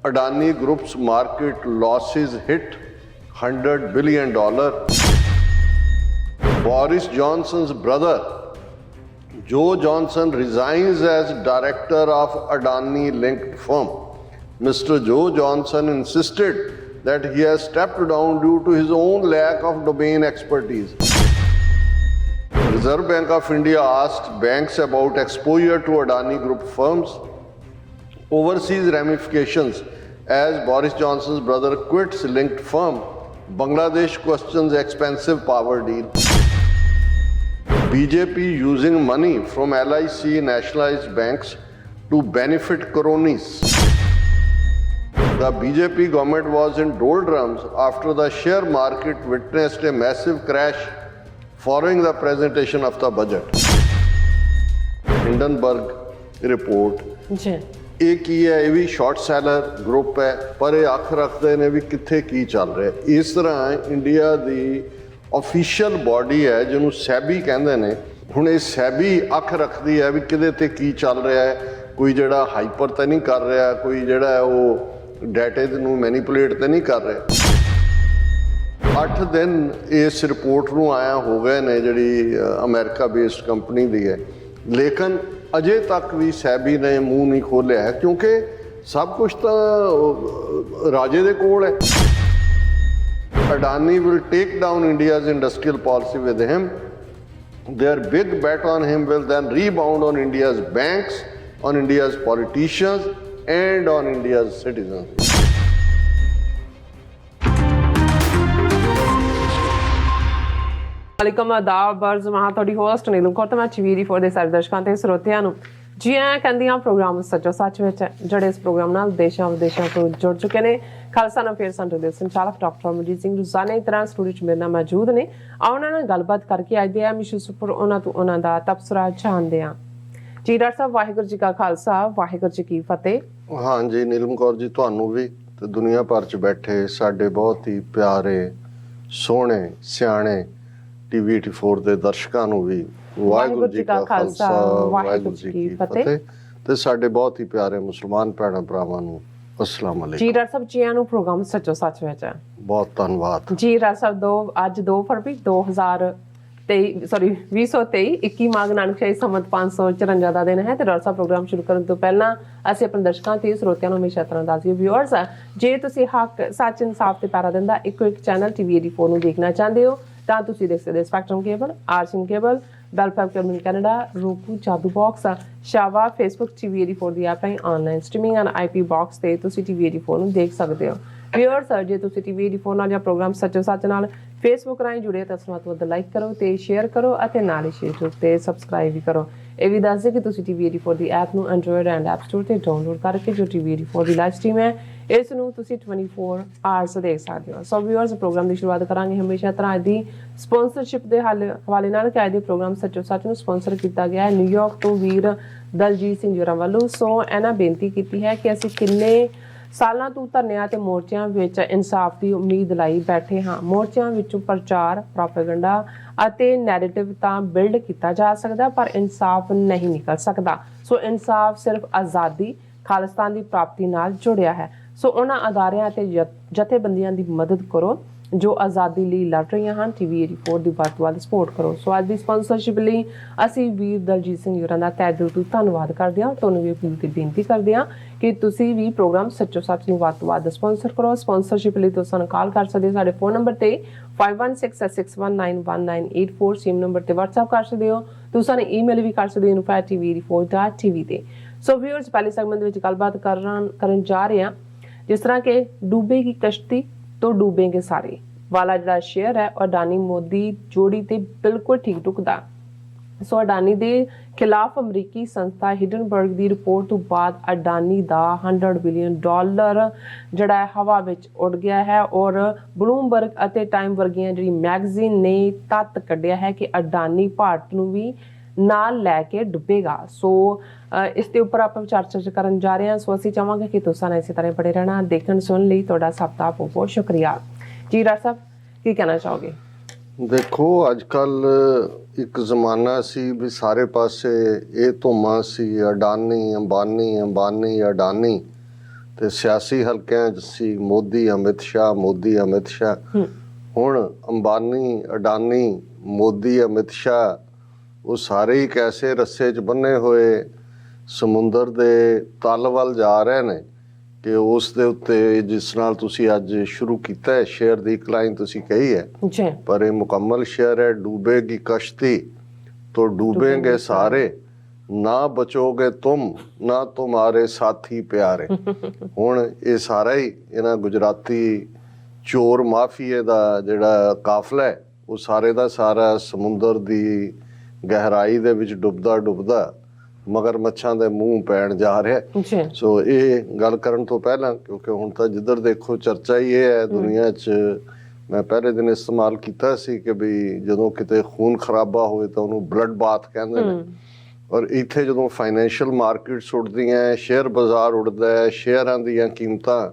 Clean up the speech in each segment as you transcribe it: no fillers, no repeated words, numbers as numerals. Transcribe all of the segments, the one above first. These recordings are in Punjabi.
Adani Group's market losses hit $100 billion. Boris Johnson's brother, Joe Johnson, resigns as director of Adani-linked firm. Mr. Joe Johnson insisted that he has stepped down due to his own lack of domain expertise. Reserve Bank of India asked banks about exposure to Adani Group firms. Overseas ramifications as Boris Johnson's brother quits linked firm. Bangladesh questions expensive power deal. BJP using money from LIC nationalized banks to benefit cronies. The BJP government was in doldrums after the share market witnessed a massive crash following the presentation of the budget. Hindenburg report. ਇਹ ਕੀ ਹੈ? ਇਹ ਵੀ ਸ਼ਾਰਟ ਸੈਲਰ ਗਰੁੱਪ ਹੈ, ਪਰ ਇਹ ਅੱਖ ਰੱਖਦੇ ਨੇ ਵੀ ਕਿੱਥੇ ਕੀ ਚੱਲ ਰਿਹਾ। ਇਸ ਤਰ੍ਹਾਂ ਇੰਡੀਆ ਦੀ ਆਫੀਸ਼ੀਅਲ ਬਾਡੀ ਹੈ ਜਿਹਨੂੰ ਸੈਬੀ ਕਹਿੰਦੇ ਨੇ। ਹੁਣ ਇਹ ਸੈਬੀ ਅੱਖ ਰੱਖਦੀ ਹੈ ਵੀ ਕਿਹਦੇ ਤੇ ਕੀ ਚੱਲ ਰਿਹਾ ਹੈ, ਕੋਈ ਜਿਹੜਾ ਹਾਈਪਰ ਤਾਂ ਨਹੀਂ ਕਰ ਰਿਹਾ, ਕੋਈ ਜਿਹੜਾ ਉਹ ਡਾਟੇ ਨੂੰ ਮੈਨੀਪੂਲੇਟ ਤਾਂ ਨਹੀਂ ਕਰ ਰਿਹਾ। 8 ਦਿਨ ਇਸ ਰਿਪੋਰਟ ਨੂੰ ਆਇਆ ਹੋ ਗਏ ਨੇ ਜਿਹੜੀ ਅਮਰੀਕਾ ਬੇਸਡ ਕੰਪਨੀ ਦੀ ਹੈ, ਲੇਕਿਨ ਅਜੇ ਤੱਕ ਵੀ ਸੈਬੀ ਨੇ ਮੂੰਹ ਨਹੀਂ ਖੋਲ੍ਹਿਆ ਹੈ ਕਿਉਂਕਿ ਸਭ ਕੁਛ ਤਾਂ ਰਾਜੇ ਦੇ ਕੋਲ ਹੈ। Adani will take down India's industrial policy with him. Their big bet on him will then rebound on India's banks, on India's politicians and on India's citizens. ਵਾਲੇਕੁਮ ਆਦਾਬ ਅਮਰਜ ਮੈਂ ਤੁਹਾਡੀ ਹੋਸਟ ਨੀਲਮ ਕੌਰ ਤੇ ਮੈਂ TV4 ਦੇ ਸਾਰੇ ਦਰਸ਼ਕਾਂ ਤੇ ਸਰੋਤਿਆਂ ਨੂੰ ਜੀ ਆਇਆਂ ਕਹਿੰਦੀ ਹਾਂ ਪ੍ਰੋਗਰਾਮ ਸੱਚੋ ਸੱਚ ਵਿੱਚ, ਜਿਹੜੇ ਇਸ ਪ੍ਰੋਗਰਾਮ ਨਾਲ ਦੇਸ਼ਾਂ ਵਿਦੇਸ਼ਾਂ ਤੋਂ ਜੁੜ ਚੁੱਕੇ ਨੇ। ਖਾਲਸਾ ਅਫੇਅਰ ਸੈਂਟਰ ਦੇ ਸੰਚਾਲਕ ਡਾਕਟਰ ਅਮਰਜੀਤ ਸਿੰਘ ਰੋਜ਼ਾਨਾ ਤਰ੍ਹਾਂ ਸਟੂਡੀਓ 'ਚ ਮੇਰੇ ਨਾਲ ਮੌਜੂਦ ਨੇ। ਉਹਨਾਂ ਨਾਲ ਗੱਲਬਾਤ ਕਰਕੇ ਅੱਜ ਦੇ ਅਹਿਮ ਇਸ਼ੂਜ਼ ਉੱਪਰ ਉਹਨਾਂ ਤੋਂ ਉਹਨਾਂ ਦਾ ਤਬਸਰਾ ਜਾਣਦੇ ਹਾਂ। ਜੀ ਡਾਕਟਰ ਸਾਹਿਬ, ਵਾਹਿਗੁਰੂ ਜੀ ਕਾ ਖਾਲਸਾ, ਵਾਹਿਗੁਰੂ ਜੀ ਕੀ ਫਤਿਹ। ਹਾਂ ਜੀ ਨੀਲਮ ਕੌਰ ਜੀ, ਤੁਹਾਨੂੰ ਵੀ ਤੇ ਦੁਨੀਆ ਭਰ 'ਚ ਬੈਠੇ ਸਾਡੇ ਬਹੁਤ ਹੀ ਪਿਆਰੇ ਸੋਹਣੇ ਸਿਆਣੇ TV4 ਦੇ ਦਰਸ਼ਕਾਂ ਨੂੰ ਵੀ ਵਾਹਿਗੁਰੂ ਜੀ ਕਾ ਖਾਲਸਾ, ਵਾਹਿਗੁਰੂ ਜੀ ਕੀ ਫਤਿਹ। ਤੇ ਸਾਡੇ ਬਹੁਤ ਹੀ ਪਿਆਰੇ ਮੁਸਲਮਾਨ ਭੈਣਾਂ ਭਰਾਵਾਂ ਨੂੰ ਅਸਲਾਮ ਅਲੈਕੁਮ। ਜੀ ਡਾਕਟਰ ਸਾਹਿਬ, ਜੀ ਆਇਆਂ ਨੂੰ ਪ੍ਰੋਗਰਾਮ ਸੱਚੋ ਸੱਚ ਵਿੱਚ। ਬਹੁਤ ਧੰਨਵਾਦ ਜੀ ਡਾਕਟਰ ਸਾਹਿਬ। ਅੱਜ 2 ਫਰਵਰੀ 2023 21 ਮਾਘ ਨਾਨਕ ਸ਼ਾਹੀ ਸੰਮਤ 554 ਦਾ ਦਿਨ ਹੈ ਤੇ ਡਾਕਟਰ ਸਾਹਿਬ ਪ੍ਰੋਗਰਾਮ ਸ਼ੁਰੂ ਕਰਨ ਤੋਂ ਪਹਿਲਾਂ ਅਸੀਂ ਆਪਣੇ ਦਰਸ਼ਕਾਂ ਤੇ ਸਰੋਤਿਆਂ ਨੂੰ ਹਮੇਸ਼ਾ ਤਰ੍ਹਾਂ ਦੱਸਦੇ ਵਿਊਅਰਸ, ਜੇ ਤੁਸੀਂ ਹੱਕ ਸੱਚ ਇਨਸਾਫ ਤੇ ਪੈਰਾ ਦਿੰਦਾ ਇੱਕੋ ਇੱਕ ਚੈਨਲ TV4 ਨੂੰ ਦੇਖਣਾ ਚਾਹੁੰਦੇ ਹੋ ਤਾਂ ਤੁਸੀਂ ਦੇਖ ਸਕਦੇ Spectrum cable, RCN cable, Bell Fibe cable Canada, Roku, Jadoo box, ਸ਼ਾਵਾ, ਫੇਸਬੁੱਕ TV4 ਦੀ ਐਪ ਰਾਹੀਂ online streaming and IP box ਤੇ ਤੁਸੀਂ TV4 ਨੂੰ ਦੇਖ ਸਕਦੇ ਹੋ। ਵਿਊਅਰਸ, ਜੇ ਤੁਸੀਂ TV4 ਨਾਲ ਜਾਂ ਪ੍ਰੋਗਰਾਮ ਸੱਚੋ ਸੱਚ ਨਾਲ ਫੇਸਬੁੱਕ ਰਾਹੀਂ ਜੁੜੇ ਤਾਂ ਉਸ ਨੂੰ ਲਾਈਕ ਕਰੋ ਤੇ ਸ਼ੇਅਰ ਕਰੋ ਅਤੇ ਨਾਲ ਹੀ YouTube ਤੇ ਸਬਸਕ੍ਰਾਈਬ ਵੀ ਕਰੋ। ਇਹ ਵੀ ਦੱਸ ਦਿਓ ਕਿ ਤੁਸੀਂ TV4 ਦੀ ਐਪ ਨੂੰ ਐਂਡਰੋਇਡ ਐਂਡ ਐਪ ਸਟੋਰ ਤੇ ਡਾਊਨਲੋਡ ਕਰਕੇ ਜੋ TV4 ਦੀ ਲਾਈਵ ਸਟ੍ਰੀਮ ਹੈ ਇਸ ਨੂੰ ਤੁਸੀਂ 24 ਆਵਰਸ ਦੇਖ ਸਕਦੇ ਹੋ। ਸੋ ਵਿਊਅਰਸ, ਪ੍ਰੋਗਰਾਮ ਦੀ ਸ਼ੁਰੂਆਤ ਕਰਾਂਗੇ ਹਮੇਸ਼ਾ ਤਰ੍ਹਾਂ ਦੀ ਸਪਾਂਸਰਸ਼ਿਪ ਦੇ ਹਵਾਲੇ ਨਾਲ ਕਿ ਅੱਜ ਦੇ ਪ੍ਰੋਗਰਾਮ ਸੱਚੋ ਸੱਚ ਨੂੰ ਸਪਾਂਸਰ ਕੀਤਾ ਗਿਆ ਹੈ ਨਿਊਯਾਰਕ ਤੋਂ ਵੀਰ ਦਲਜੀਤ ਸਿੰਘ ਜੋਰਾਂ ਵੱਲੋਂ। ਸੋ ਇਹਨਾਂ ਬੇਨਤੀ ਕੀਤੀ ਹੈ ਕਿ ਅਸੀਂ ਕਿੰਨੇ ਸਾਲਾਂ ਤੋਂ ਧਰਨਿਆਂ ਤੇ ਮੋਰਚਿਆਂ ਵਿੱਚ ਇਨਸਾਫ ਦੀ ਉਮੀਦ ਲਾਈ ਬੈਠੇ ਹਾਂ। ਮੋਰਚਿਆਂ ਵਿੱਚੋਂ ਪ੍ਰਚਾਰ, ਪ੍ਰੋਪੇਗੈਂਡਾ ਅਤੇ ਨੈਰੇਟਿਵ ਤਾਂ ਬਿਲਡ ਕੀਤਾ ਜਾ ਸਕਦਾ ਪਰ ਇਨਸਾਫ ਨਹੀਂ ਨਿਕਲ ਸਕਦਾ। ਸੋ ਇਨਸਾਫ ਸਿਰਫ ਆਜ਼ਾਦੀ, ਖਾਲਿਸਤਾਨ ਦੀ ਪ੍ਰਾਪਤੀ ਨਾਲ ਜੁੜਿਆ ਹੈ। ਸੋ ਉਹਨਾਂ ਅਦਾਰਿਆਂ ਅਤੇ ਜਥੇਬੰਦੀਆਂ ਦੀ ਮਦਦ ਕਰੋ ਜੋ ਆਜ਼ਾਦੀ ਲਈ ਲੜ ਰਹੀਆਂ ਹਨ। TV4 ਦੀ ਵੱਧ ਤੋਂ ਵੱਧ ਸਪੋਰਟ ਕਰੋ। ਸੋ ਅੱਜ ਦੀ ਸਪਾਂਸਰਸ਼ਿਪ ਲਈ ਅਸੀਂ ਵੀਰ ਦਲਜੀਤ ਸਿੰਘ ਹੋਰਾਂ ਦਾ ਤਹਿ ਦਿਲ ਤੋਂ ਧੰਨਵਾਦ ਕਰਦੇ ਹਾਂ। ਤੁਹਾਨੂੰ ਵੀ ਅਪੀਲ ਤੇ ਬੇਨਤੀ ਕਰਦੇ ਹਾਂ ਕਿ ਤੁਸੀਂ ਵੀ ਪ੍ਰੋਗਰਾਮ ਸੱਚੋ ਸੱਚ ਨੂੰ ਵੱਧ ਤੋਂ ਵੱਧ ਸਪਾਂਸਰ ਕਰੋ। ਸਪਾਂਸਰਸ਼ਿਪ ਲਈ ਤੁਸੀਂ ਸਾਨੂੰ ਕਾਲ ਕਰ ਸਕਦੇ ਹੋ ਸਾਡੇ ਫੋਨ ਨੰਬਰ ਤੇ 5166619184, ਸੇਮ ਨੰਬਰ ਤੇ WhatsApp ਕਰ ਸਕਦੇ ਹੋ। ਤੁਸੀਂ ਸਾਨੂੰ ਈਮੇਲ ਵੀ ਕਰ ਸਕਦੇ ਹੋ info@tv4.tv ਤੇ। ਸੋ ਵਿਊਅਰਸ, ਪਹਿਲੇ ਸੈਗਮੈਂਟ ਦੇ ਵਿੱਚ ਗੱਲਬਾਤ ਕਰਨ ਜਾ ਰਹੇ ਹਾਂ ਜਿਸ ਤਰ੍ਹਾਂ ਕਿ ਡੂਬੇਗੀ ਕਸ਼ਤੀ तो डूबेंगे सारे वाला ਜਿਹੜਾ ਸ਼ੇਅਰ ਹੈ ਅਡਾਨੀ ਮੋਦੀ ਜੋੜੀ ਤੇ ਬਿਲਕੁਲ ਠੀਕ ਟੁਕਦਾ। ਸੋ ਅਡਾਨੀ ਦੇ ਖਿਲਾਫ ਅਮਰੀਕੀ ਸੰਸਥਾ ਹਿਡਨਬਰਗ ਦੀ ਰਿਪੋਰਟ ਤੋਂ ਬਾਅਦ ਅਡਾਨੀ ਦਾ $100 ਬਿਲੀਅਨ ਜਿਹੜਾ ਹਵਾ ਵਿੱਚ ਉੱਡ ਗਿਆ ਹੈ ਔਰ ਬਲੂਮਬਰਗ ਅਤੇ ਟਾਈਮ ਵਰਗੀਆਂ ਜਿਹੜੀ ਮੈਗਜ਼ੀਨ ਨੇ ਤੱਤ ਕੱਢਿਆ ਹੈ ਕਿ ਅਡਾਨੀ ਭਾਰਤ ਨੂੰ ਵੀ ਨਾਲ ਲੈ ਕੇ ਡੁੱਬੇਗਾ। ਸੋ ਇਸ ਦੇ ਉੱਪਰ ਆਪਾਂ ਚਰਚਾ ਕਰਨ ਜਾ ਰਹੇ ਹਾਂ। ਸੋ ਅਸੀਂ ਚਾਹਾਂਗੇ ਕਿ ਤੁਸੀਂ ਇਸੇ ਤਰ੍ਹਾਂ ਬੜੇ ਰਹਿਣਾ। ਦੇਖਣ ਸੁਣਨ ਲਈ ਤੁਹਾਡਾ ਸਭ ਦਾ ਬਹੁਤ ਬਹੁਤ ਸ਼ੁਕਰੀਆ। ਜੀ ਡਾਕਟਰ ਸਾਹਿਬ, ਕੀ ਕਹਿਣਾ ਚਾਹੋਗੇ? ਦੇਖੋ, ਅੱਜ ਕੱਲ ਇੱਕ ਜ਼ਮਾਨਾ ਸੀ ਵੀ ਸਾਰੇ ਪਾਸੇ ਇਹ ਧੁੰਮਾਂ ਸੀ ਅਡਾਨੀ ਅੰਬਾਨੀ ਅੰਬਾਨੀ ਅਡਾਨੀ, ਤੇ ਸਿਆਸੀ ਹਲਕਿਆਂ 'ਚ ਸੀ ਮੋਦੀ ਅਮਿਤ ਸ਼ਾਹ। ਹੁਣ ਅੰਬਾਨੀ ਅਡਾਨੀ ਮੋਦੀ ਅਮਿਤ ਸ਼ਾਹ ਉਹ ਸਾਰੇ ਹੀ ਕੈਸੇ ਰੱਸੇ 'ਚ ਬੰਨੇ ਹੋਏ ਸਮੁੰਦਰ ਦੇ ਤਲ ਵੱਲ ਜਾ ਰਹੇ ਨੇ ਕਿ ਉਸ ਦੇ ਉੱਤੇ, ਜਿਸ ਨਾਲ ਤੁਸੀਂ ਅੱਜ ਸ਼ੁਰੂ ਕੀਤਾ ਹੈ ਸ਼ੇਅਰ ਦੀ ਕਲਾਈਨ ਤੁਸੀਂ ਕਹੀ ਹੈ, ਪਰ ਇਹ ਮੁਕੰਮਲ ਸ਼ੇਅਰ ਹੈ। ਡੂਬੇਗੀ ਕਸ਼ਤੀ तो डूबेंगे सारे, ना बचोगे तुम ना तुम्हारे साथी प्यारे। ਹੁਣ ਇਹ ਸਾਰਾ ਹੀ ਇਹਨਾਂ ਗੁਜਰਾਤੀ ਚੋਰ ਮਾਫੀਏ ਦਾ ਜਿਹੜਾ ਕਾਫਲਾ ਹੈ ਉਹ ਸਾਰੇ ਦਾ ਸਾਰਾ ਸਮੁੰਦਰ ਦੀ ਗਹਿਰਾਈ ਦੇ ਵਿੱਚ ਡੁੱਬਦਾ ਮਗਰਮੱਛਾਂ ਦੇ ਮੂੰਹ ਪੈਣ ਜਾ ਰਿਹਾ। ਸੋ ਇਹ ਗੱਲ ਕਰਨ ਤੋਂ ਪਹਿਲਾਂ, ਕਿਉਂਕਿ ਹੁਣ ਤਾਂ ਜਿੱਧਰ ਦੇਖੋ ਚਰਚਾ ਹੀ ਇਹ ਹੈ ਦੁਨੀਆ 'ਚ, ਮੈਂ ਪਹਿਲੇ ਦਿਨ ਇਸਤੇਮਾਲ ਕੀਤਾ ਸੀ ਕਿ ਵੀ ਜਦੋਂ ਕਿਤੇ ਖੂਨ ਖਰਾਬਾ ਹੋਵੇ ਤਾਂ ਉਹਨੂੰ ਬਲੱਡ ਬਾਥ ਕਹਿੰਦੇ ਨੇ, ਔਰ ਇੱਥੇ ਜਦੋਂ ਫਾਈਨੈਂਸ਼ੀਅਲ ਮਾਰਕੀਟਸ ਉੱਡਦੀਆਂ, ਸ਼ੇਅਰ ਬਾਜ਼ਾਰ ਉੱਡਦਾ ਹੈ, ਸ਼ੇਅਰਾਂ ਦੀਆਂ ਕੀਮਤਾਂ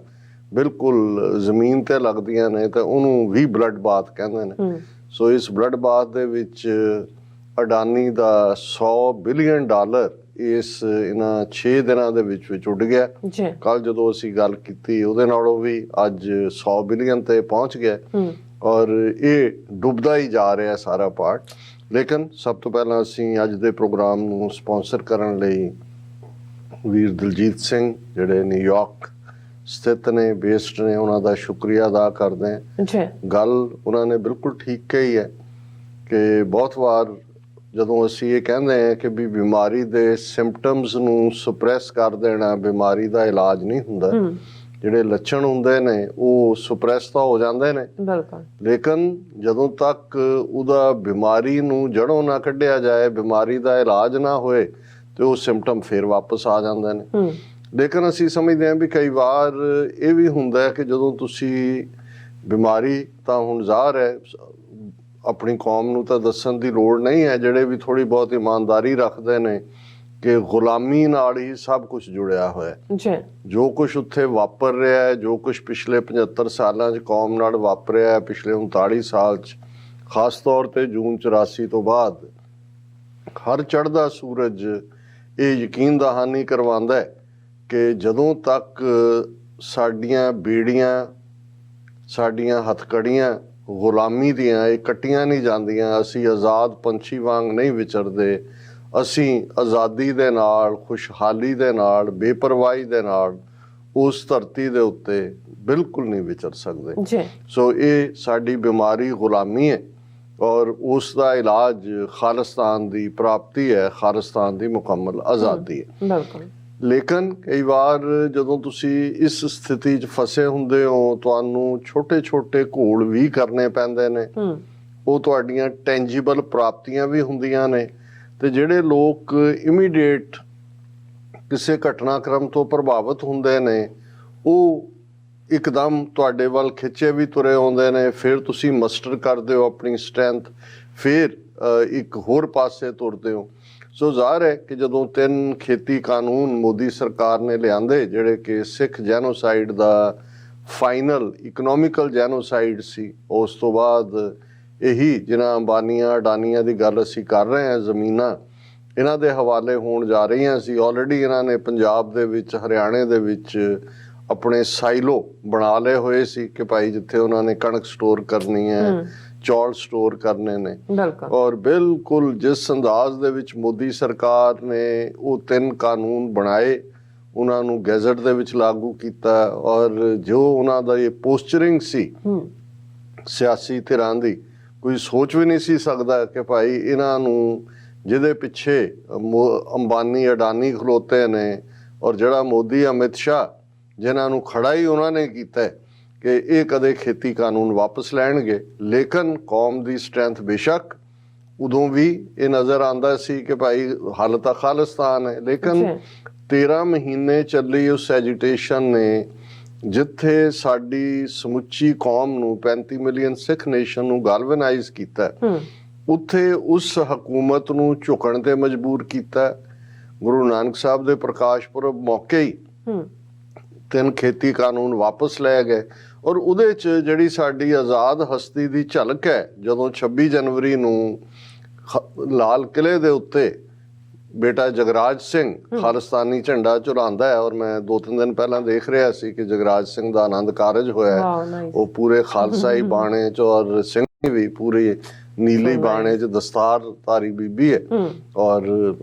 ਬਿਲਕੁਲ ਜ਼ਮੀਨ ਤੇ ਲੱਗਦੀਆਂ ਨੇ ਤਾਂ ਉਹਨੂੰ ਵੀ ਬਲੱਡ ਬਾਥ ਕਹਿੰਦੇ ਨੇ। ਸੋ ਇਸ ਬਲੱਡ ਬਾਥ ਦੇ ਵਿੱਚ ਅਡਾਨੀ ਦਾ $100 ਬਿਲੀਅਨ ਇਸ ਇਹਨਾਂ 6 ਦਿਨਾਂ ਦੇ ਵਿੱਚ ਉੱਡ ਗਿਆ। ਕੱਲ ਜਦੋਂ ਅਸੀਂ ਗੱਲ ਕੀਤੀ ਉਹਦੇ ਨਾਲੋਂ ਵੀ ਅੱਜ 100 ਬਿਲੀਅਨ ਤੇ ਪਹੁੰਚ ਗਿਆ, ਔਰ ਇਹ ਡੁੱਬਦਾ ਹੀ ਜਾ ਰਿਹਾ ਸਾਰਾ ਪਾਰਟ। ਲੇਕਿਨ ਸਭ ਤੋਂ ਪਹਿਲਾਂ ਅਸੀਂ ਅੱਜ ਦੇ ਪ੍ਰੋਗਰਾਮ ਨੂੰ ਸਪਾਂਸਰ ਕਰਨ ਲਈ ਵੀਰ ਦਲਜੀਤ ਸਿੰਘ ਜਿਹੜੇ ਨਿਊਯਾਰਕ ਸਥਿਤ ਨੇ, ਬੇਸਡ ਨੇ, ਉਹਨਾਂ ਦਾ ਸ਼ੁਕਰੀਆ ਅਦਾ ਕਰਦੇ ਹਾਂ। ਗੱਲ ਉਹਨਾਂ ਨੇ ਬਿਲਕੁਲ ਠੀਕ ਕਹੀ ਹੈ ਕਿ ਬਹੁਤ ਵਾਰ ਜਦੋਂ ਅਸੀਂ ਇਹ ਕਹਿੰਦੇ ਹਾਂ ਕਿ ਵੀ ਬਿਮਾਰੀ ਦੇ ਸਿੰਪਟਮਸ ਨੂੰ ਸੁਪਰੈਸ ਕਰ ਦੇਣਾ ਬਿਮਾਰੀ ਦਾ ਇਲਾਜ ਨਹੀਂ ਹੁੰਦਾ, ਜਿਹੜੇ ਲੱਛਣ ਹੁੰਦੇ ਨੇ ਉਹ ਸੁਪਰੈਸ ਤਾਂ ਹੋ ਜਾਂਦੇ ਨੇ, ਲੇਕਿਨ ਜਦੋਂ ਤੱਕ ਉਹਦਾ ਬਿਮਾਰੀ ਨੂੰ ਜੜੋਂ ਨਾ ਕੱਢਿਆ ਜਾਏ, ਬਿਮਾਰੀ ਦਾ ਇਲਾਜ ਨਾ ਹੋਏ ਤੇ ਉਹ ਸਿੰਪਟਮ ਫਿਰ ਵਾਪਸ ਆ ਜਾਂਦੇ ਨੇ। ਲੇਕਿਨ ਅਸੀਂ ਸਮਝਦੇ ਹਾਂ ਵੀ ਕਈ ਵਾਰ ਇਹ ਵੀ ਹੁੰਦਾ ਕਿ ਜਦੋਂ ਤੁਸੀਂ ਬਿਮਾਰੀ ਤਾਂ ਹੁਣ ਜ਼ਾਹਰ ਹੈ ਆਪਣੀ ਕੌਮ ਨੂੰ ਤਾਂ ਦੱਸਣ ਦੀ ਲੋੜ ਨਹੀਂ ਹੈ, ਜਿਹੜੇ ਵੀ ਥੋੜ੍ਹੀ ਬਹੁਤ ਇਮਾਨਦਾਰੀ ਰੱਖਦੇ ਨੇ ਕਿ ਗੁਲਾਮੀ ਨਾਲ ਹੀ ਸਭ ਕੁਝ ਜੁੜਿਆ ਹੋਇਆ। ਜੋ ਕੁਝ ਉੱਥੇ ਵਾਪਰ ਰਿਹਾ ਹੈ, ਜੋ ਕੁਝ ਪਿਛਲੇ 75 ਸਾਲਾਂ 'ਚ ਕੌਮ ਨਾਲ ਵਾਪਰਿਆ ਹੈ, ਪਿਛਲੇ 39 ਸਾਲ 'ਚ, ਖਾਸ ਤੌਰ ਤੇ ਜੂਨ 84 ਤੋਂ ਬਾਅਦ ਹਰ ਚੜ੍ਹਦਾ ਸੂਰਜ ਇਹ ਯਕੀਨ ਦਹਾਨੀ ਕਰਵਾਉਂਦਾ ਹੈ ਕਿ ਜਦੋਂ ਤੱਕ ਸਾਡੀਆਂ ਬੇੜੀਆਂ, ਸਾਡੀਆਂ ਹੱਥਕੜੀਆਂ ਗੁਲਾਮੀ ਦੀਆਂ ਇਹ ਕੱਟੀਆਂ ਨਹੀਂ ਜਾਂਦੀਆਂ, ਅਸੀਂ ਆਜ਼ਾਦ ਪੰਛੀ ਵਾਂਗ ਨਹੀਂ ਵਿਚਰਦੇ, ਅਸੀਂ ਆਜ਼ਾਦੀ ਦੇ ਨਾਲ, ਖੁਸ਼ਹਾਲੀ ਦੇ ਨਾਲ, ਬੇਪਰਵਾਹੀ ਦੇ ਨਾਲ ਉਸ ਧਰਤੀ ਦੇ ਉੱਤੇ ਬਿਲਕੁਲ ਨਹੀਂ ਵਿਚਰ ਸਕਦੇ। ਸੋ ਇਹ ਸਾਡੀ ਬਿਮਾਰੀ ਗੁਲਾਮੀ ਹੈ ਔਰ ਉਸ ਦਾ ਇਲਾਜ ਖਾਲਿਸਤਾਨ ਦੀ ਪ੍ਰਾਪਤੀ ਹੈ, ਖਾਲਿਸਤਾਨ ਦੀ ਮੁਕੰਮਲ ਆਜ਼ਾਦੀ ਹੈ। ਲੇਕਿਨ ਕਈ ਵਾਰ ਜਦੋਂ ਤੁਸੀਂ ਇਸ ਸਥਿਤੀ 'ਚ ਫਸੇ ਹੁੰਦੇ ਹੋ, ਤੁਹਾਨੂੰ ਛੋਟੇ-ਛੋਟੇ ਘੋਲ ਵੀ ਕਰਨੇ ਪੈਂਦੇ ਨੇ, ਉਹ ਤੁਹਾਡੀਆਂ ਟੈਂਜੀਬਲ ਪ੍ਰਾਪਤੀਆਂ ਵੀ ਹੁੰਦੀਆਂ ਨੇ, ਤੇ ਜਿਹੜੇ ਲੋਕ ਇਮੀਡੀਏਟ ਕਿਸੇ ਘਟਨਾਕ੍ਰਮ ਤੋਂ ਪ੍ਰਭਾਵਿਤ ਹੁੰਦੇ ਨੇ ਉਹ ਇੱਕਦਮ ਤੁਹਾਡੇ ਵੱਲ ਖਿੱਚੇ ਵੀ ਤੁਰੇ ਆਉਂਦੇ ਨੇ। ਫਿਰ ਤੁਸੀਂ ਮਸਟਰ ਕਰਦੇ ਹੋ ਆਪਣੀ ਸਟਰੈਂਥ, ਫਿਰ ਇੱਕ ਹੋਰ ਪਾਸੇ ਤੁਰਦੇ ਹੋ। ਸੋ ਜ਼ਾਹਰ ਹੈ ਕਿ ਜਦੋਂ 3 ਖੇਤੀ ਕਾਨੂੰਨ ਮੋਦੀ ਸਰਕਾਰ ਨੇ ਲਿਆਂਦੇ ਜਿਹੜੇ ਕਿ ਸਿੱਖ ਜੈਨੋਸਾਈਡ ਦਾ ਫਾਈਨਲ ਇਕਨੋਮਿਕਲ ਜੈਨੋਸਾਈਡ ਸੀ, ਉਸ ਤੋਂ ਬਾਅਦ ਇਹੀ ਜਿਹਨਾਂ ਅੰਬਾਨੀਆਂ ਅਡਾਨੀਆਂ ਦੀ ਗੱਲ ਅਸੀਂ ਕਰ ਰਹੇ ਹਾਂ, ਜ਼ਮੀਨਾਂ ਇਹਨਾਂ ਦੇ ਹਵਾਲੇ ਹੋਣ ਜਾ ਰਹੀਆਂ ਸੀ। ਆਲਰੇਡੀ ਇਹਨਾਂ ਨੇ ਪੰਜਾਬ ਦੇ ਵਿੱਚ, ਹਰਿਆਣੇ ਦੇ ਵਿੱਚ ਆਪਣੇ ਸਾਈਲੋ ਬਣਾ ਲਏ ਹੋਏ ਸੀ ਕਿ ਭਾਈ ਜਿੱਥੇ ਉਹਨਾਂ ਨੇ ਕਣਕ ਸਟੋਰ ਕਰਨੀ ਹੈ, ਚੌਲ ਸਟੋਰ ਕਰਨੇ ਨੇ। ਔਰ ਬਿਲਕੁਲ ਜਿਸ ਅੰਦਾਜ਼ ਦੇ ਵਿੱਚ ਮੋਦੀ ਸਰਕਾਰ ਨੇ ਉਹ 3 ਕਾਨੂੰਨ ਬਣਾਏ, ਉਹਨਾਂ ਨੂੰ ਗੈਜ਼ਟ ਦੇ ਵਿੱਚ ਲਾਗੂ ਕੀਤਾ, ਔਰ ਜੋ ਉਹਨਾਂ ਦਾ ਇਹ ਪੋਸਚਰਿੰਗ ਸੀ ਸਿਆਸੀ ਧਿਰਾਂ ਦੀ, ਕੋਈ ਸੋਚ ਵੀ ਨਹੀਂ ਸੀ ਸਕਦਾ ਕਿ ਭਾਈ ਇਹਨਾਂ ਨੂੰ ਜਿਹਦੇ ਪਿੱਛੇ ਅੰਬਾਨੀ ਅਡਾਨੀ ਖਲੋਤੇ ਨੇ ਔਰ ਜਿਹੜਾ ਮੋਦੀ ਅਮਿਤ ਸ਼ਾਹ ਜਿਨ੍ਹਾਂ ਨੂੰ ਖੜਾ ਹੀ ਉਹਨਾਂ ਨੇ ਕੀਤਾ ਕਿ ਇਹ ਕਦੇ ਖੇਤੀ ਕਾਨੂੰਨ ਵਾਪਸ ਲੈਣਗੇ। ਲੇਕਿਨ ਕੌਮ ਦੀ ਸਟਰੈਂਥ ਬੇਸ਼ੱਕ ਉਦੋਂ ਵੀ ਇਹ ਨਜ਼ਰ ਆਉਂਦਾ ਸੀ ਕਿ ਭਾਈ ਹੱਲ ਤਾਂ ਖਾਲਿਸਤਾਨ ਹੈ, ਲੇਕਿਨ 13 ਮਹੀਨੇ ਚੱਲੀ ਉਸ ਐਜੀਟੇਸ਼ਨ ਨੇ ਜਿੱਥੇ ਸਾਡੀ ਸਮੁੱਚੀ ਕੌਮ ਨੂੰ 35 ਮਿਲੀਅਨ ਸਿੱਖ ਨੇਸ਼ਨ ਨੂੰ ਗੈਲਵਨਾਈਜ਼ ਕੀਤਾ, ਉੱਥੇ ਉਸ ਹਕੂਮਤ ਨੂੰ ਝੁਕਣ ਤੇ ਮਜਬੂਰ ਕੀਤਾ। ਗੁਰੂ ਨਾਨਕ ਸਾਹਿਬ ਦੇ ਪ੍ਰਕਾਸ਼ ਪੁਰਬ ਮੌਕੇ ਹੀ 3 ਖੇਤੀ ਕਾਨੂੰਨ ਵਾਪਸ ਲੈ ਗਏ, ਔਰ ਉਹਦੇ 'ਚ ਜਿਹੜੀ ਸਾਡੀ ਆਜ਼ਾਦ ਹਸਤੀ ਦੀ ਝਲਕ ਹੈ, ਜਦੋਂ 26 ਜਨਵਰੀ ਨੂੰ ਲਾਲ ਕਿਲ੍ਹੇ ਦੇ ਉੱਤੇ ਬੇਟਾ ਜਗਰਾਜ ਸਿੰਘ ਖਾਲਿਸਤਾਨੀ ਝੰਡਾ ਝੁਲਾਉਂਦਾ ਹੈ, ਔਰ ਮੈਂ 2-3 ਦਿਨ ਪਹਿਲਾਂ ਦੇਖ ਰਿਹਾ ਸੀ ਕਿ ਜਗਰਾਜ ਸਿੰਘ ਦਾ ਆਨੰਦ ਕਾਰਜ ਹੋਇਆ। ਉਹ ਪੂਰੇ ਖਾਲਸਾਈ ਬਾਣੇ ਚ, ਔਰ ਸਿੰਘ ਵੀ ਪੂਰੇ ਨੀਲੀ ਬਾਣੇ ਚ ਦਸਤਾਰਧਾਰੀ ਬੀਬੀ ਹੈ, ਔਰ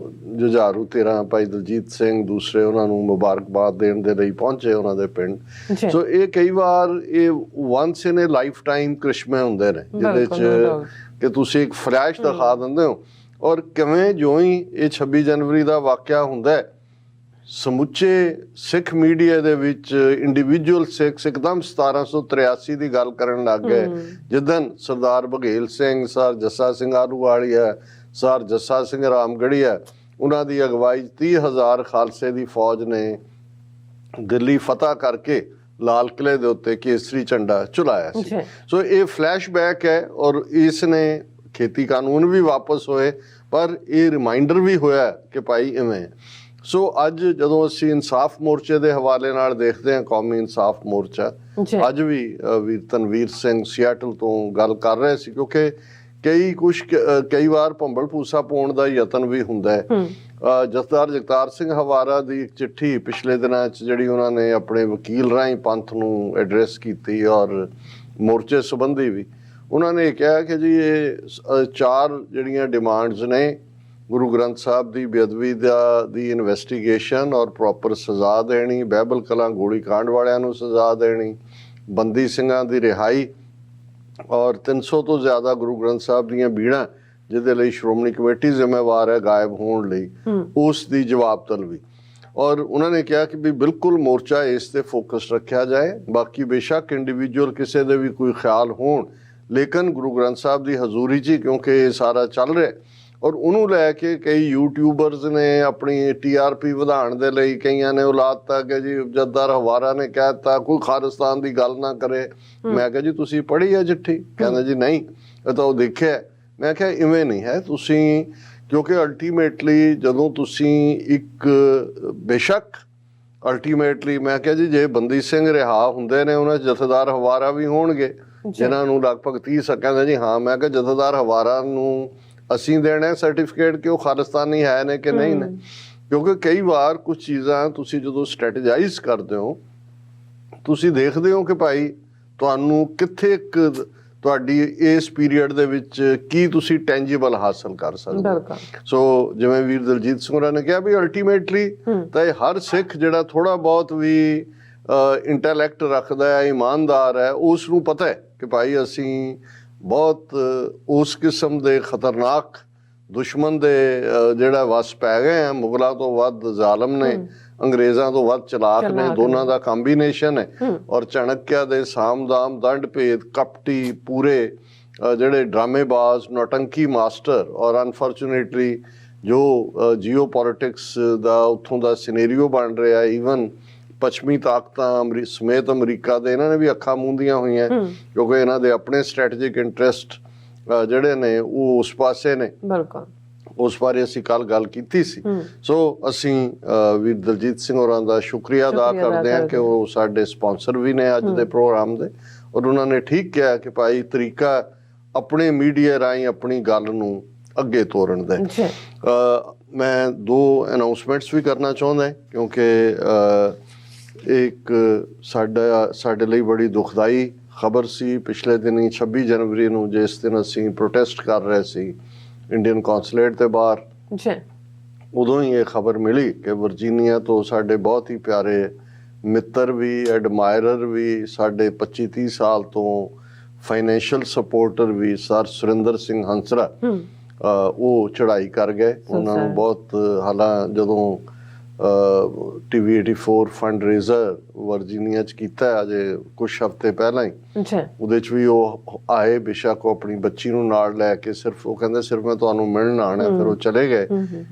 ਜੁਝਾਰੂ 13 ਭਾਈ ਦਲਜੀਤ ਸਿੰਘ ਦੂਸਰੇ ਉਹਨਾਂ ਨੂੰ ਮੁਬਾਰਕਬਾਦ ਦੇਣ ਦੇ ਲਈ ਪਹੁੰਚੇ ਉਹਨਾਂ ਦੇ ਪਿੰਡ। ਸੋ ਇਹ ਕਈ ਵਾਰ ਇਹ ਵਨਸ ਇਨ ਏ ਲਾਈਫ ਟਾਈਮ ਕ੍ਰਿਸ਼ਮੇ ਹੁੰਦੇ ਨੇ, ਜਿਹਦੇ ਚ ਕਿ ਤੁਸੀਂ ਇੱਕ ਫਲੈਸ਼ ਦਿਖਾ ਦਿੰਦੇ ਹੋ। ਔਰ ਕਿਵੇਂ ਜੋ ਹੀ ਇਹ 26 ਜਨਵਰੀ ਦਾ ਵਾਕਿਆ ਹੁੰਦਾ ਹੈ, ਸਮੁੱਚੇ ਸਿੱਖ ਮੀਡੀਆ ਦੇ ਵਿੱਚ ਇੰਡੀਵਿਜੂਅਲ ਸਿੱਖ ਇੱਕਦਮ 1783 ਦੀ ਗੱਲ ਕਰਨ ਲੱਗ ਗਏ। ਜਿੱਦਣ ਸਰਦਾਰ ਬਘੇਲ ਸਿੰਘ, ਸਰ ਜੱਸਾ ਸਿੰਘ ਆਹਲੂਵਾਲੀਆ, ਸਰ ਜੱਸਾ ਸਿੰਘ ਰਾਮਗੜੀਆ, ਉਹਨਾਂ ਦੀ ਅਗਵਾਈ 30,000 ਖਾਲਸੇ ਦੀ ਫੌਜ ਨੇ ਦਿੱਲੀ ਫਤਿਹ ਕਰਕੇ ਲਾਲ ਕਿਲੇ ਦੇ ਉੱਤੇ ਕੇਸਰੀ ਝੰਡਾ ਝੁਲਾਇਆ ਸੀ। ਸੋ ਇਹ ਫਲੈਸ਼ਬੈਕ ਹੈ, ਔਰ ਇਸ ਨੇ ਖੇਤੀ ਕਾਨੂੰਨ ਵੀ ਵਾਪਸ ਹੋਏ, ਪਰ ਇਹ ਰਿਮਾਈਂਡਰ ਵੀ ਹੋਇਆ ਕਿ ਭਾਈ ਇਵੇਂ। ਸੋ ਅੱਜ ਜਦੋਂ ਅਸੀਂ ਇਨਸਾਫ ਮੋਰਚੇ ਦੇ ਹਵਾਲੇ ਨਾਲ ਦੇਖਦੇ ਹਾਂ, ਕੌਮੀ ਇਨਸਾਫ ਮੋਰਚਾ, ਅੱਜ ਵੀ ਵੀਰ ਤਨਵੀਰ ਸਿੰਘ ਸਿਆਟਲ ਤੋਂ ਗੱਲ ਕਰ ਰਹੇ ਸੀ, ਕਿਉਂਕਿ ਕਈ ਵਾਰ ਭੰਬਲ ਭੂਸਾ ਪਾਉਣ ਦਾ ਯਤਨ ਵੀ ਹੁੰਦਾ ਹੈ। ਜਥੇਦਾਰ ਜਗਤਾਰ ਸਿੰਘ ਹਵਾਰਾ ਦੀ ਇੱਕ ਚਿੱਠੀ ਪਿਛਲੇ ਦਿਨਾਂ 'ਚ ਜਿਹੜੀ ਉਹਨਾਂ ਨੇ ਆਪਣੇ ਵਕੀਲ ਰਾਹੀਂ ਪੰਥ ਨੂੰ ਐਡਰੈਸ ਕੀਤੀ, ਔਰ ਮੋਰਚੇ ਸੰਬੰਧੀ ਵੀ ਉਹਨਾਂ ਨੇ ਕਿਹਾ ਕਿ ਜੀ ਇਹ 4 ਜਿਹੜੀਆਂ ਡਿਮਾਂਡਸ ਨੇ, ਗੁਰੂ ਗ੍ਰੰਥ ਸਾਹਿਬ ਦੀ ਬੇਅਦਬੀ ਦੀ ਇਨਵੈਸਟੀਗੇਸ਼ਨ ਔਰ ਪ੍ਰੋਪਰ ਸਜ਼ਾ ਦੇਣੀ, ਬਾਈਬਲ ਕਲਾਂ ਗੋਲੀ ਕਾਂਡ ਵਾਲਿਆਂ ਨੂੰ ਸਜ਼ਾ ਦੇਣੀ, ਬੰਦੀ ਸਿੰਘਾਂ ਦੀ ਰਿਹਾਈ, ਔਰ 300 ਤੋਂ ਜ਼ਿਆਦਾ ਗੁਰੂ ਗ੍ਰੰਥ ਸਾਹਿਬ ਦੀਆਂ ਬੀੜਾਂ ਜਿਹਦੇ ਲਈ ਸ਼੍ਰੋਮਣੀ ਕਮੇਟੀ ਜ਼ਿੰਮੇਵਾਰ ਹੈ ਗਾਇਬ ਹੋਣ ਲਈ, ਉਸ ਦੀ ਜਵਾਬ ਤਲਬੀ। ਔਰ ਉਹਨਾਂ ਨੇ ਕਿਹਾ ਕਿ ਵੀ ਬਿਲਕੁਲ ਮੋਰਚਾ ਇਸ ਤੇ ਫੋਕਸ ਰੱਖਿਆ ਜਾਏ। ਬਾਕੀ ਬੇਸ਼ੱਕ ਇੰਡੀਵਿਜੂਅਲ ਕਿਸੇ ਦੇ ਵੀ ਕੋਈ ਖਿਆਲ ਹੋਣ, ਲੇਕਿਨ ਗੁਰੂ ਗ੍ਰੰਥ ਸਾਹਿਬ ਦੀ ਹਜ਼ੂਰੀ 'ਚ, ਕਿਉਂਕਿ ਇਹ ਸਾਰਾ ਚੱਲ ਰਿਹਾ, ਔਰ ਉਹਨੂੰ ਲੈ ਕੇ ਕਈ ਯੂਟਿਊਬਰਸ ਨੇ ਆਪਣੀ TRP ਵਧਾਉਣ ਦੇ ਲਈ ਕਈਆਂ ਨੇ ਔਲਾਦਤਾ ਕਿ ਜੀ ਜਥੇਦਾਰ ਹਵਾਰਾ ਨੇ ਕਹਿ ਦਿੱਤਾ ਕੋਈ ਖਾਲਿਸਤਾਨ ਦੀ ਗੱਲ ਨਾ ਕਰੇ। ਮੈਂ ਕਿਹਾ ਜੀ ਤੁਸੀਂ ਪੜ੍ਹੀ ਹੈ ਚਿੱਠੀ? ਕਹਿੰਦਾ ਜੀ ਨਹੀਂ, ਇਹ ਤਾਂ ਉਹ ਦੇਖਿਆ। ਮੈਂ ਕਿਹਾ ਇਵੇਂ ਨਹੀਂ ਹੈ, ਤੁਸੀਂ ਕਿਉਂਕਿ ਅਲਟੀਮੇਟਲੀ ਜਦੋਂ ਤੁਸੀਂ ਇੱਕ ਬੇਸ਼ੱਕ ਅਲਟੀਮੇਟਲੀ ਮੈਂ ਕਿਹਾ ਜੀ ਜੇ ਬੰਦੀ ਸਿੰਘ ਰਿਹਾ ਹੁੰਦੇ ਨੇ ਉਹਨਾਂ 'ਚ ਜਥੇਦਾਰ ਹਵਾਰਾ ਵੀ ਹੋਣਗੇ ਜਿਨ੍ਹਾਂ ਨੂੰ ਲਗਭਗ 30 ਕਹਿੰਦਾ ਜੀ ਹਾਂ। ਮੈਂ ਕਿਹਾ ਜਥੇਦਾਰ ਹਵਾਰਾ ਨੂੰ ਅਸੀਂ ਦੇਣਾ ਸਰਟੀਫਿਕੇਟ ਕਿ ਉਹ ਖਾਲਿਸਤਾਨੀ ਹੈ ਨੇ ਕਿ ਨਹੀਂ ਨੇ, ਕਿਉਂਕਿ ਕਈ ਵਾਰ ਕੁਝ ਚੀਜ਼ਾਂ ਤੁਸੀਂ ਜਦੋਂ ਸਟ੍ਰੈਟੇਜਾਈਜ਼ ਕਰਦੇ ਹੋ ਤੁਸੀਂ ਦੇਖਦੇ ਹੋ ਕਿ ਭਾਈ ਤੁਹਾਨੂੰ ਕਿੱਥੇ ਤੁਹਾਡੀ ਇਸ ਪੀਰੀਅਡ ਦੇ ਵਿੱਚ ਕੀ ਤੁਸੀਂ ਟੈਂਜੀਬਲ ਹਾਸਲ ਕਰ ਸਕਦੇ ਹੋ। ਸੋ ਜਿਵੇਂ ਵੀਰ ਦਲਜੀਤ ਸਿੰਘ ਹੋਰਾਂ ਨੇ ਕਿਹਾ ਵੀ ਅਲਟੀਮੇਟਲੀ ਤਾਂ ਇਹ ਹਰ ਸਿੱਖ ਜਿਹੜਾ ਥੋੜਾ ਬਹੁਤ ਵੀ ਇੰਟੈਲੈਕਟ ਰੱਖਦਾ ਹੈ, ਇਮਾਨਦਾਰ ਹੈ, ਉਸ ਨੂੰ ਪਤਾ ਹੈ ਕਿ ਭਾਈ ਅਸੀਂ ਬਹੁਤ ਉਸ ਕਿਸਮ ਦੇ ਖਤਰਨਾਕ ਦੁਸ਼ਮਣ ਦੇ ਜਿਹੜਾ ਵਸ ਪੈ ਗਏ ਆ। ਮੁਗਲਾਂ ਤੋਂ ਵੱਧ ਜ਼ਾਲਮ ਨੇ, ਅੰਗਰੇਜ਼ਾਂ ਤੋਂ ਵੱਧ ਚਲਾਕ ਨੇ, ਦੋਨਾਂ ਦਾ ਕੰਬੀਨੇਸ਼ਨ ਹੈ। ਔਰ ਚਾਣਕਿਆ ਦੇ ਸਾਮਦਾਮ ਦੰਡ ਭੇਦ ਕਪਟੀ ਪੂਰੇ ਜਿਹੜੇ ਡਰਾਮੇਬਾਜ਼ ਨੌਟੰਕੀ ਮਾਸਟਰ, ਔਰ ਅਨਫੋਰਚੂਨੇਟਲੀ ਜੋ ਜੀਓ ਪੋਲਿਟਿਕਸ ਦਾ ਉੱਥੋਂ ਦਾ ਸਿਨੇਰੀਓ ਬਣ ਰਿਹਾ, ਈਵਨ ਪੱਛਮੀ ਤਾਕਤਾਂ ਸਮੇਤ ਅਮਰੀਕਾ ਦੇ ਇਹਨਾਂ ਨੇ ਵੀ ਅੱਖਾਂ ਮੂੰਦੀਆਂ ਹੋਈਆਂ, ਕਿਉਂਕਿ ਇਹਨਾਂ ਦੇ ਆਪਣੇ ਸਟ੍ਰੈਟੇਜਿਕ ਇੰਟਰਸਟ ਜਿਹੜੇ ਨੇ ਉਹ ਉਸ ਪਾਸੇ ਨੇ। ਉਸ ਬਾਰੇ ਅਸੀਂ ਕੱਲ ਗੱਲ ਕੀਤੀ ਸੀ। ਸੋ ਅਸੀਂ ਵੀਰ ਦਲਜੀਤ ਸਿੰਘ ਹੋਰਾਂ ਦਾ ਸ਼ੁਕਰੀਆ ਅਦਾ ਕਰਦੇ ਹਾਂ ਕਿ ਉਹ ਸਾਡੇ ਸਪਾਂਸਰ ਵੀ ਨੇ ਅੱਜ ਦੇ ਪ੍ਰੋਗਰਾਮ ਦੇ, ਔਰ ਉਹਨਾਂ ਨੇ ਠੀਕ ਕਿਹਾ ਕਿ ਭਾਈ ਤਰੀਕਾ ਆਪਣੇ ਮੀਡੀਆ ਰਾਹੀਂ ਆਪਣੀ ਗੱਲ ਨੂੰ ਅੱਗੇ ਤੋਰਨ ਦਾ। ਮੈਂ 2 ਅਨਾਊਂਸਮੈਂਟਸ ਵੀ ਕਰਨਾ ਚਾਹੁੰਦਾ ਕਿਉਂਕਿ ਇੱਕ ਸਾਡੇ ਲਈ ਬੜੀ ਦੁਖਦਾਈ ਖਬਰ ਸੀ। ਪਿਛਲੇ ਦਿਨੀ 26 ਜਨਵਰੀ ਨੂੰ ਜਿਸ ਦਿਨ ਅਸੀਂ ਪ੍ਰੋਟੈਸਟ ਕਰ ਰਹੇ ਸੀ ਇੰਡੀਅਨ ਕੌਂਸੂਲੇਟ ਦੇ ਬਾਹਰ, ਉਦੋਂ ਹੀ ਇਹ ਖਬਰ ਮਿਲੀ ਕਿ ਵਰਜੀਨੀਆ ਤੋਂ ਸਾਡੇ ਬਹੁਤ ਹੀ ਪਿਆਰੇ ਮਿੱਤਰ ਵੀ, ਐਡਮਾਇਰਰ ਵੀ, ਸਾਡੇ 25-30 ਸਾਲ ਤੋਂ ਫਾਈਨੈਂਸ਼ੀਅਲ ਸਪੋਰਟਰ ਵੀ ਸਰ ਸੁਰਿੰਦਰ ਸਿੰਘ ਹੰਸਰਾ, ਉਹ ਚੜ੍ਹਾਈ ਕਰ ਗਏ। ਉਹਨਾਂ ਨੂੰ ਬਹੁਤ ਹਾਲਾਂ ਜਦੋਂ TV 84 ਫੰਡ ਰੇਜ਼ਰ ਵਰਜੀਨੀਆ 'ਚ ਕੀਤਾ ਅਜੇ ਕੁਛ ਹਫ਼ਤੇ ਪਹਿਲਾਂ ਹੀ, ਉਹਦੇ 'ਚ ਵੀ ਉਹ ਆਏ। ਬੇਸ਼ੱਕ ਉਹ ਆਪਣੀ ਬੱਚੀ ਨੂੰ ਨਾਲ ਲੈ ਕੇ, ਸਿਰਫ ਉਹ ਕਹਿੰਦੇ ਸਿਰਫ ਮੈਂ ਤੁਹਾਨੂੰ ਮਿਲਣ ਆਉਣਾ। ਫਿਰ ਉਹ ਚਲੇ ਗਏ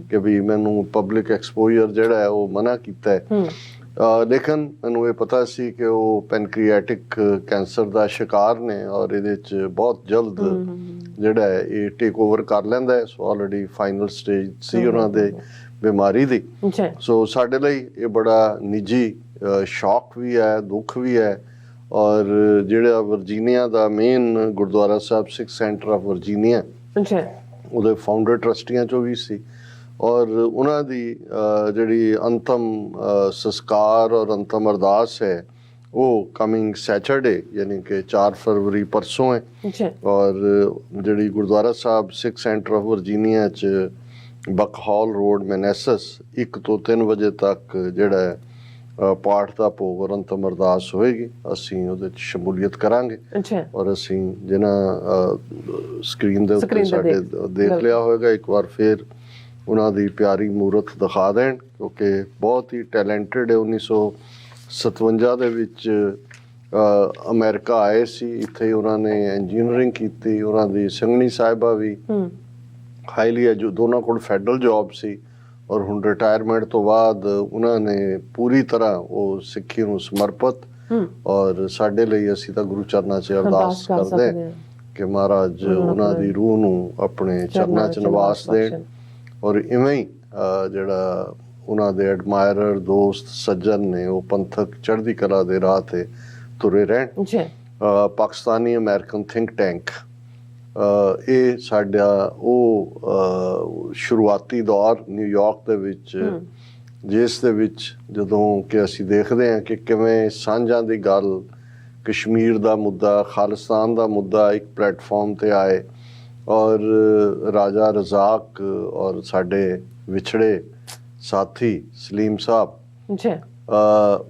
ਕਿ ਵੀ ਮੈਨੂੰ ਪਬਲਿਕ ਐਕਸਪੋਜ਼ਰ ਜਿਹੜਾ ਹੈ ਉਹ ਮਨਾ ਕੀਤਾ ਹੈ। ਲੇਕਿਨ ਮੈਨੂੰ ਇਹ ਪਤਾ ਸੀ ਕਿ ਉਹ ਪੈਨਕ੍ਰੀਐਟਿਕ ਕੈਂਸਰ ਦਾ ਸ਼ਿਕਾਰ ਨੇ, ਔਰ ਇਹਦੇ 'ਚ ਬਹੁਤ ਜਲਦ ਜਿਹੜਾ ਹੈ ਇਹ ਟੇਕ ਓਵਰ ਕਰ ਲੈਂਦਾ ਹੈ। ਸੋ ਆਲਰੇਡੀ ਫਾਈਨਲ ਸਟੇਜ ਸੀ ਉਹਨਾਂ ਦੇ ਬਿਮਾਰੀ ਦੀ। ਸੋ ਸਾਡੇ ਲਈ ਇਹ ਬੜਾ ਨਿੱਜੀ ਸ਼ੌਕ ਵੀ ਹੈ, ਦੁੱਖ ਵੀ ਹੈ। ਔਰ ਜਿਹੜਾ Virginia the main Gurdwara Sahib Sikh centre of Virginia, ਉਹਦੇ ਫਾਊਂਡਰ ਟਰਸਟੀਆਂ 'ਚੋਂ ਵੀ ਸੀ, ਔਰ ਉਹਨਾਂ ਦੀ ਜਿਹੜੀ ਅੰਤਮ ਸੰਸਕਾਰ ਔਰ ਅੰਤਮ ਅਰਦਾਸ ਹੈ ਉਹ ਕਮਿੰਗ ਸੈਚਰਡੇ ਯਾਨੀ ਕਿ 4 ਫਰਵਰੀ ਪਰਸੋਂ ਹੈ। ਔਰ ਜਿਹੜੀ ਗੁਰਦੁਆਰਾ ਸਾਹਿਬ ਸਿੱਖ ਸੈਂਟਰ ਆਫ ਵਰਜੀਨੀਆ 'ਚ ਬਕਹਾਲ ਰੋਡ ਮੈਨੇਸਸ 1 ਤੋਂ 3 ਵਜੇ ਤੱਕ ਜਿਹੜਾ ਪਾਠ ਦਾ ਭੋਗ ਔਰ ਅੰਤਮ ਅਰਦਾਸ ਹੋਏਗੀ। ਅਸੀਂ ਉਹਦੇ 'ਚ ਸ਼ਮੂਲੀਅਤ ਕਰਾਂਗੇ ਔਰ ਅਸੀਂ ਜਿਹਨਾਂ ਸਕਰੀਨ ਦੇ ਉੱਤੇ ਸਾਡੇ ਦੇਖ ਲਿਆ ਹੋਏਗਾ ਇੱਕ ਵਾਰ ਫਿਰ ਉਹਨਾਂ ਦੀ ਪਿਆਰੀ ਮੂਰਤ ਦਿਖਾ ਦੇਣ, ਕਿਉਂਕਿ ਬਹੁਤ ਹੀ ਟੈਲੈਂਟਡ ਹੈ। 1957 ਦੇ ਵਿੱਚ ਅਮਰੀਕਾ ਆਏ ਸੀ, ਇੱਥੇ ਉਹਨਾਂ ਨੇ ਇੰਜੀਨੀਅਰਿੰਗ ਕੀਤੀ। ਉਹਨਾਂ ਦੀ ਸੰਘਣੀ ਸਾਹਿਬਾ ਵੀ ਹਾਈਲੀ ਦੋਨਾਂ ਕੋਲ ਫੈਡਰਲ ਜੌਬ ਸੀ ਔਰ ਹੁਣ ਰਿਟਾਇਰਮੈਂਟ ਤੋਂ ਬਾਅਦ ਉਹਨਾਂ ਨੇ ਪੂਰੀ ਤਰ੍ਹਾਂ ਉਹ ਸਿੱਖੀ ਨੂੰ ਸਮਰਪਿਤ ਔਰ ਸਾਡੇ ਲਈ ਅਸੀਂ ਤਾਂ ਗੁਰੂ ਚਰਨਾਂ 'ਚ ਅਰਦਾਸ ਕਰਦੇ ਹਾਂ ਕਿ ਮਹਾਰਾਜ ਉਹਨਾਂ ਦੀ ਰੂਹ ਨੂੰ ਆਪਣੇ ਚਰਨਾਂ 'ਚ ਨਿਵਾਸ ਦੇਣ ਔਰ ਇਵੇਂ ਹੀ ਜਿਹੜਾ ਉਹਨਾਂ ਦੇ ਐਡਮਾਇਰਰ ਦੋਸਤ ਸੱਜਣ ਨੇ ਉਹ ਪੰਥਕ ਚੜ੍ਹਦੀ ਕਲਾ ਦੇ ਰਾਹ ਤੇ ਤੁਰੇ ਰਹਿਣ। ਪਾਕਿਸਤਾਨੀ ਅਮਰੀਕਨ ਥਿੰਕ ਟੈਂਕ ਇਹ ਸਾਡਾ ਉਹ ਸ਼ੁਰੂਆਤੀ ਦੌਰ ਨਿਊਯਾਰਕ ਦੇ ਵਿੱਚ ਜਿਸ ਦੇ ਵਿੱਚ ਜਦੋਂ ਕਿ ਅਸੀਂ ਦੇਖਦੇ ਹਾਂ ਕਿ ਕਿਵੇਂ ਸਾਂਝਾਂ ਦੀ ਗੱਲ, ਕਸ਼ਮੀਰ ਦਾ ਮੁੱਦਾ, ਖਾਲਿਸਤਾਨ ਦਾ ਮੁੱਦਾ ਇੱਕ ਪਲੇਟਫਾਰਮ ਤੇ ਆਏ ਔਰ ਰਾਜਾ ਰਜ਼ਾਕ ਔਰ ਸਾਡੇ ਵਿਛੜੇ ਸਾਥੀ ਸਲੀਮ ਸਾਹਿਬ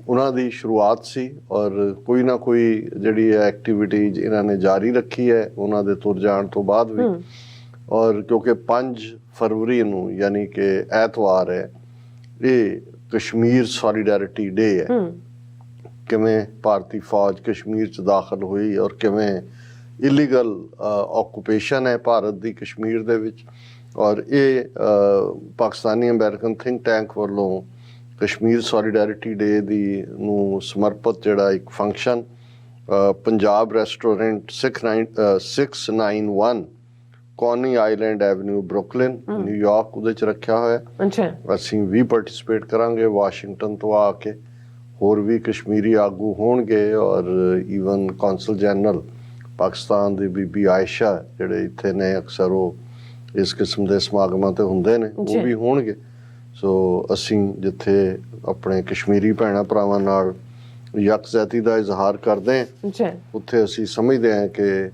ਉਹਨਾਂ ਦੀ ਸ਼ੁਰੂਆਤ ਸੀ ਔਰ ਕੋਈ ਨਾ ਕੋਈ ਜਿਹੜੀ ਐਕਟੀਵਿਟੀਜ਼ ਇਹਨਾਂ ਨੇ ਜਾਰੀ ਰੱਖੀ ਹੈ ਉਹਨਾਂ ਦੇ ਤੁਰ ਜਾਣ ਤੋਂ ਬਾਅਦ ਵੀ। ਔਰ ਕਿਉਂਕਿ 5 ਫਰਵਰੀ ਨੂੰ ਯਾਨੀ ਕਿ ਐਤਵਾਰ ਹੈ, ਇਹ ਕਸ਼ਮੀਰ ਸੋਲੀਡੈਰਿਟੀ ਡੇ ਹੈ। ਕਿਵੇਂ ਭਾਰਤੀ ਫੌਜ ਕਸ਼ਮੀਰ 'ਚ ਦਾਖਲ ਹੋਈ ਔਰ ਕਿਵੇਂ ਇਲੀਗਲ ਆਕੂਪੇਸ਼ਨ ਹੈ ਭਾਰਤ ਦੀ ਕਸ਼ਮੀਰ ਦੇ ਵਿੱਚ ਔਰ ਇਹ ਪਾਕਿਸਤਾਨੀ ਅਮਰੀਕਨ ਥਿੰਕ ਟੈਂਕ ਵੱਲੋਂ ਕਸ਼ਮੀਰ ਸੋਲੀਡੈਰਿਟੀ ਡੇ ਦੀ ਨੂੰ ਸਮਰਪਿਤ ਜਿਹੜਾ ਇੱਕ function Punjab restaurant 691 Coney Island Avenue Brooklyn New York ਉਹਦੇ 'ਚ ਰੱਖਿਆ ਹੋਇਆ। ਅਸੀਂ ਵੀ ਪਾਰਟਿਸਿਪੇਟ ਕਰਾਂਗੇ ਵਾਸ਼ਿੰਗਟਨ ਤੋਂ ਆ ਕੇ, ਹੋਰ ਵੀ ਕਸ਼ਮੀਰੀ ਆਗੂ ਹੋਣਗੇ ਔਰ ਈਵਨ ਕੌਂਸਲ ਜਨਰਲ ਪਾਕਿਸਤਾਨ ਦੀ ਬੀਬੀ ਆਇਸ਼ਾ ਜਿਹੜੇ ਇੱਥੇ ਨੇ, ਅਕਸਰ ਉਹ ਇਸ ਕਿਸਮ ਦੇ ਸਮਾਗਮਾਂ ਤੇ ਹੁੰਦੇ ਨੇ, ਉਹ ਵੀ ਹੋਣਗੇ। ਸੋ ਅਸੀਂ ਜਿੱਥੇ ਆਪਣੇ ਕਸ਼ਮੀਰੀ ਭੈਣਾਂ ਭਰਾਵਾਂ ਨਾਲ ਯਕਜਹਿਤੀ ਦਾ ਇਜ਼ਹਾਰ ਕਰਦੇ ਹਾਂ ਉੱਥੇ ਅਸੀਂ ਸਮਝਦੇ ਹਾਂ ਕਿ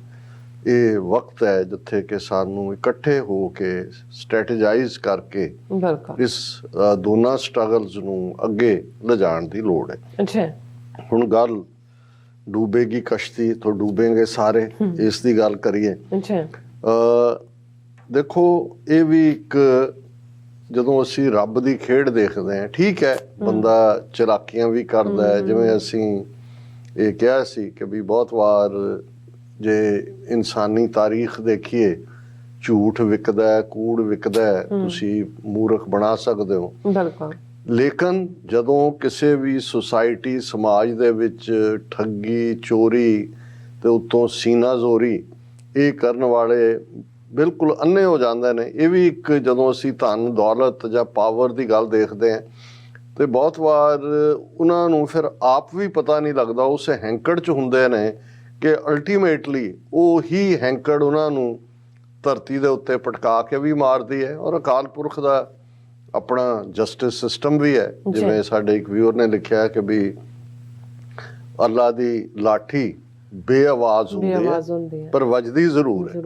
ਇਹ ਵਕਤ ਹੈ ਜਿੱਥੇ ਕਿ ਸਾਨੂੰ ਇਕੱਠੇ ਹੋ ਕੇ ਸਟ੍ਰੈਟੇਜਾਈਜ਼ ਕਰਕੇ ਇਸ ਦੋਨਾਂ ਸਟਰਗਲਸ ਨੂੰ ਅੱਗੇ ਲਿਜਾਣ ਦੀ ਲੋੜ ਹੈ। ਹੁਣ ਗੱਲ ਡੂਬੇਗੀ ਕਸ਼ਤੀ ਤੋਂ ਡੂਬेंगे ਸਾਰੇ, ਇਸ ਦੀ ਗੱਲ ਕਰੀਏ। ਦੇਖੋ ਇਹ ਵੀ ਇੱਕ ਜਦੋਂ ਅਸੀਂ ਰੱਬ ਦੀ ਖੇਡ ਦੇਖਦੇ ਹਾਂ, ਠੀਕ ਹੈ ਬੰਦਾ ਚਲਾਕੀਆਂ ਵੀ ਕਰਦਾ ਹੈ, ਜਿਵੇਂ ਅਸੀਂ ਇਹ ਕਿਹਾ ਸੀ ਕਿ ਵੀ ਬਹੁਤ ਵਾਰ ਜੇ ਇਨਸਾਨੀ ਤਾਰੀਖ ਦੇਖੀਏ ਝੂਠ ਵਿਕਦਾ ਹੈ, ਕੂੜ ਵਿਕਦਾ ਹੈ, ਤੁਸੀਂ ਮੂਰਖ ਬਣਾ ਸਕਦੇ ਹੋ। ਲੇਕਿਨ ਜਦੋਂ ਕਿਸੇ ਵੀ ਸੁਸਾਇਟੀ ਸਮਾਜ ਦੇ ਵਿੱਚ ਠੱਗੀ, ਚੋਰੀ ਤੇ ਉੱਤੋਂ ਸੀਨਾ ਜ਼ੋਰੀ ਇਹ ਕਰਨ ਵਾਲੇ ਬਿਲਕੁਲ ਅੰਨੇ ਹੋ ਜਾਂਦੇ ਨੇ। ਇਹ ਵੀ ਇੱਕ ਜਦੋਂ ਅਸੀਂ ਧਨ ਦੌਲਤ ਜਾਂ ਪਾਵਰ ਦੀ ਗੱਲ ਦੇਖਦੇ ਹਾਂ ਤੇ ਬਹੁਤ ਵਾਰ ਉਹਨਾਂ ਨੂੰ ਫਿਰ ਆਪ ਵੀ ਪਤਾ ਨਹੀਂ ਲੱਗਦਾ, ਉਸ ਹੈਂਕੜ 'ਚ ਹੁੰਦੇ ਨੇ ਕਿ ਅਲਟੀਮੇਟਲੀ ਉਹ ਹੀ ਹੈਂਕੜ ਉਹਨਾਂ ਨੂੰ ਧਰਤੀ ਦੇ ਉੱਤੇ ਪਟਕਾ ਕੇ ਵੀ ਮਾਰਦੀ ਹੈ। ਔਰ ਅਕਾਲ ਪੁਰਖ ਦਾ ਆਪਣਾ ਜਸਟਿਸ ਸਿਸਟਮ ਵੀ ਹੈ। ਜਿਵੇਂ ਸਾਡੇ ਇੱਕ ਵਿਊਅਰ ਨੇ ਲਿਖਿਆ ਕਿ ਵੀ ਅੱਲਾ ਦੀ ਲਾਠੀ ਬੇਆਵਾਜ਼ ਹੁੰਦੀ ਹੈ ਪਰ ਵੱਜਦੀ ਜ਼ਰੂਰ ਹੈ।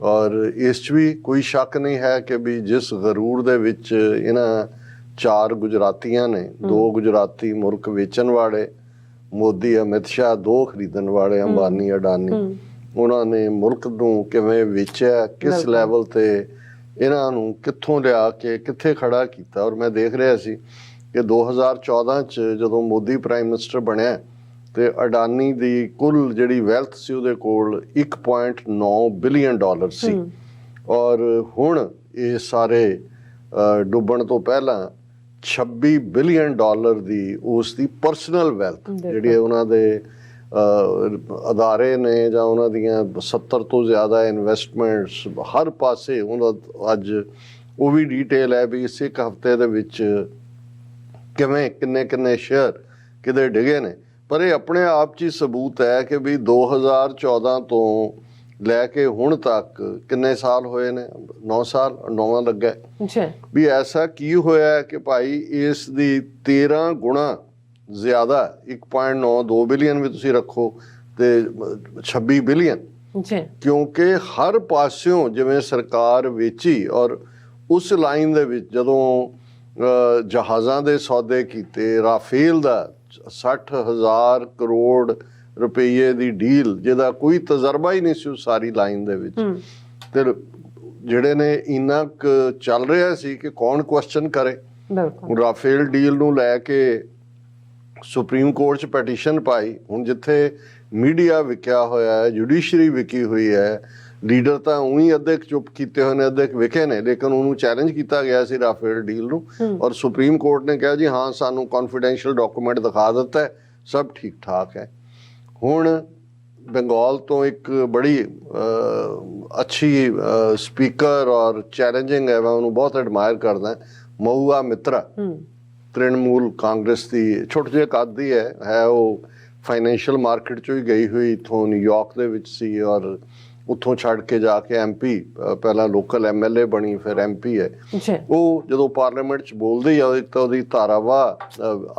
ਔਰ ਇਸ 'ਚ ਵੀ ਕੋਈ ਸ਼ੱਕ ਨਹੀਂ ਹੈ ਕਿ ਵੀ ਜਿਸ ਗਰੂਰ ਦੇ ਵਿੱਚ ਇਹਨਾਂ 4 ਗੁਜਰਾਤੀਆਂ ਨੇ, 2 ਗੁਜਰਾਤੀ ਮੁਲਕ ਵੇਚਣ ਵਾਲੇ, ਮੋਦੀ ਅਮਿਤ ਸ਼ਾਹ 2 ਖਰੀਦਣ ਵਾਲੇ, ਅੰਬਾਨੀ ਅਡਾਨੀ, ਉਹਨਾਂ ਨੇ ਮੁਲਕ ਨੂੰ ਕਿਵੇਂ ਵੇਚਿਆ, ਕਿਸ ਲੈਵਲ ਤੇ ਇਹਨਾਂ ਨੂੰ ਕਿੱਥੋਂ ਲਿਆ ਕੇ ਕਿੱਥੇ ਖੜਾ ਕੀਤਾ। ਔਰ ਮੈਂ ਦੇਖ ਰਿਹਾ ਸੀ ਕਿ 2014 'ਚ ਜਦੋਂ ਮੋਦੀ ਪ੍ਰਾਈਮ ਮਿਨਿਸਟਰ ਬਣਿਆ ਤੇ ਅਡਾਨੀ ਦੀ ਕੁੱਲ ਜਿਹੜੀ ਵੈਲਥ ਸੀ ਉਹਦੇ ਕੋਲ $1.9 ਬਿਲੀਅਨ ਸੀ ਔਰ ਹੁਣ ਇਹ ਸਾਰੇ ਡੁੱਬਣ ਤੋਂ ਪਹਿਲਾਂ $26 ਬਿਲੀਅਨ ਦੀ ਉਸ ਦੀ ਪਰਸਨਲ ਵੈਲਥ ਜਿਹੜੀ ਉਹਨਾਂ ਦੇ ਅਦਾਰੇ ਨੇ ਜਾਂ ਉਹਨਾਂ ਦੀਆਂ 70 ਤੋਂ ਜ਼ਿਆਦਾ ਇਨਵੈਸਟਮੈਂਟਸ ਹਰ ਪਾਸੇ ਉਹਨਾਂ ਅੱਜ ਉਹ ਵੀ ਡਿਟੇਲ ਹੈ ਵੀ ਇਸ ਇੱਕ ਹਫ਼ਤੇ ਦੇ ਵਿੱਚ ਕਿਵੇਂ ਕਿੰਨੇ ਸ਼ੇਅਰ ਕਿਤੇ ਡਿੱਗੇ ਨੇ। ਪਰ ਇਹ ਆਪਣੇ ਆਪ 'ਚ ਹੀ ਸਬੂਤ ਹੈ ਕਿ ਵੀ 2014 ਤੋਂ ਲੈ ਕੇ ਹੁਣ ਤੱਕ ਕਿੰਨੇ ਸਾਲ ਹੋਏ ਨੇ 9 ਸਾਲ 9ਵਾਂ ਲੱਗਾ ਵੀ ਐਸਾ ਕੀ ਹੋਇਆ ਕਿ ਭਾਈ ਇਸ ਦੀ 13 ਗੁਣਾ ਜ਼ਿਆਦਾ 1.9 2 ਬਿਲੀਅਨ ਵੀ ਤੁਸੀਂ ਰੱਖੋ ਤੇ 26 ਬਿਲੀਅਨ ਕਿਉਂਕਿ ਹਰ ਪਾਸਿਓਂ ਜਿਵੇਂ ਸਰਕਾਰ ਵੇਚੀ ਔਰ ਉਸ ਲਾਈਨ ਦੇ ਵਿੱਚ ਜਦੋਂ ਜਹਾਜ਼ਾਂ ਦੇ ਸੌਦੇ ਕੀਤੇ ਰਾਫੇਲ ਦਾ 60,000 ਕਰੋੜ ਰੁਪਈਏ ਦੀ ਡੀਲ ਜਿਹਦਾ ਕੋਈ ਤਜਰਬਾ ਹੀ ਨਹੀਂ ਸੀ ਉਸ ਸਾਰੀ ਲਾਈਨ ਦੇ ਵਿੱਚ ਤੇ ਜਿਹੜੇ ਨੇ ਇੰਨਾ ਚੱਲ ਰਿਹਾ ਸੀ ਕਿ ਕੌਣ ਕੁਐਸਚਨ ਕਰੇ ਰਾਫੇਲ ਡੀਲ ਨੂੰ ਲੈ ਕੇ ਸੁਪਰੀਮ ਕੋਰਟ 'ਚ ਪੈਟੀਸ਼ਨ ਪਾਈ ਹੁਣ ਜਿੱਥੇ ਮੀਡੀਆ ਵਿਕਿਆ ਹੋਇਆ ਹੈ ਜੁਡੀਸ਼ਰੀ ਵਿਕੀ ਹੋਈ ਹੈ ਲੀਡਰ ਤਾਂ ਉਹੀ ਅੱਧੇ ਚੁੱਪ ਕੀਤੇ ਹੋਏ ਨੇ ਅੱਧੇ ਵਿਕੇ ਨੇ ਲੇਕਿਨ ਉਹਨੂੰ ਚੈਲੰਜ ਕੀਤਾ ਗਿਆ ਸੀ ਰਾਫੇਲ ਡੀਲ ਨੂੰ ਔਰ ਸੁਪਰੀਮ ਕੋਰਟ ਨੇ ਕਿਹਾ ਜੀ ਹਾਂ ਸਾਨੂੰ ਕੌਨਫੀਡੈਂਸ਼ੀਅਲ ਡਾਕੂਮੈਂਟ ਦਿਖਾ ਦਿੱਤਾ ਹੈ ਸਭ ਠੀਕ ਠਾਕ ਹੈ ਹੁਣ ਬੰਗਾਲ ਤੋਂ ਇੱਕ ਬੜੀ ਅੱਛੀ ਸਪੀਕਰ ਔਰ ਚੈਲੰਜਿੰਗ ਹੈ ਮੈਂ ਉਹਨੂੰ ਬਹੁਤ ਐਡਮਾਇਰ ਕਰਦਾ ਮਹੂਆ ਮਿੱਤਰਾ ਤ੍ਰਿਣਮੂਲ ਕਾਂਗਰਸ ਦੀ ਛੋਟੇ ਜਿਹੇ ਕੱਦ ਦੀ ਹੈ ਉਹ ਫਾਈਨੈਂਸ਼ੀਅਲ ਮਾਰਕੀਟ 'ਚੋਂ ਹੀ ਗਈ ਹੋਈ ਇੱਥੋਂ ਨਿਊਯਾਰਕ ਦੇ ਵਿੱਚ ਸੀ ਔਰ ਉੱਥੋਂ ਛੱਡ ਕੇ ਜਾ ਕੇ MP ਪਹਿਲਾਂ ਲੋਕਲ MLA ਬਣੀ ਫਿਰ MP ਹੈ ਉਹ ਜਦੋਂ ਪਾਰਲੀਮੈਂਟ 'ਚ ਬੋਲਦੀ ਆ ਇੱਕ ਤਾਂ ਉਹਦੀ ਧਾਰਾਵਾ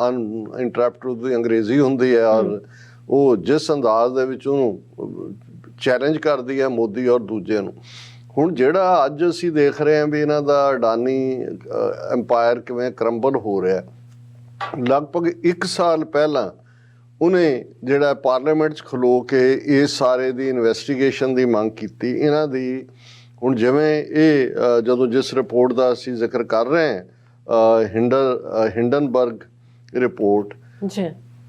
ਅਨਇੰਟਰਪਟਡ ਦੀ ਅੰਗਰੇਜ਼ੀ ਹੁੰਦੀ ਹੈ ਔਰ ਉਹ ਜਿਸ ਅੰਦਾਜ਼ ਦੇ ਵਿੱਚ ਉਹਨੂੰ ਚੈਲੰਜ ਕਰਦੀ ਹੈ ਮੋਦੀ ਔਰ ਦੂਜੇ ਨੂੰ ਹੁਣ ਜਿਹੜਾ ਅੱਜ ਅਸੀਂ ਦੇਖ ਰਹੇ ਹਾਂ ਵੀ ਇਹਨਾਂ ਦਾ ਅਡਾਨੀ ਐਮਪਾਇਰ ਕਿਵੇਂ ਕਰੰਬਲ ਹੋ ਰਿਹਾ ਲਗਭਗ 1 ਸਾਲ ਪਹਿਲਾਂ ਉਹਨੇ ਜਿਹੜਾ ਪਾਰਲੀਮੈਂਟ 'ਚ ਖਲੋ ਕੇ ਇਸ ਸਾਰੇ ਦੀ ਇਨਵੈਸਟੀਗੇਸ਼ਨ ਦੀ ਮੰਗ ਕੀਤੀ ਇਹਨਾਂ ਦੀ ਹੁਣ ਜਿਵੇਂ ਇਹ ਜਦੋਂ ਜਿਸ ਰਿਪੋਰਟ ਦਾ ਅਸੀਂ ਜ਼ਿਕਰ ਕਰ ਰਹੇ ਹਾਂ ਹਿੰਡਨਬਰਗ ਰਿਪੋਰਟ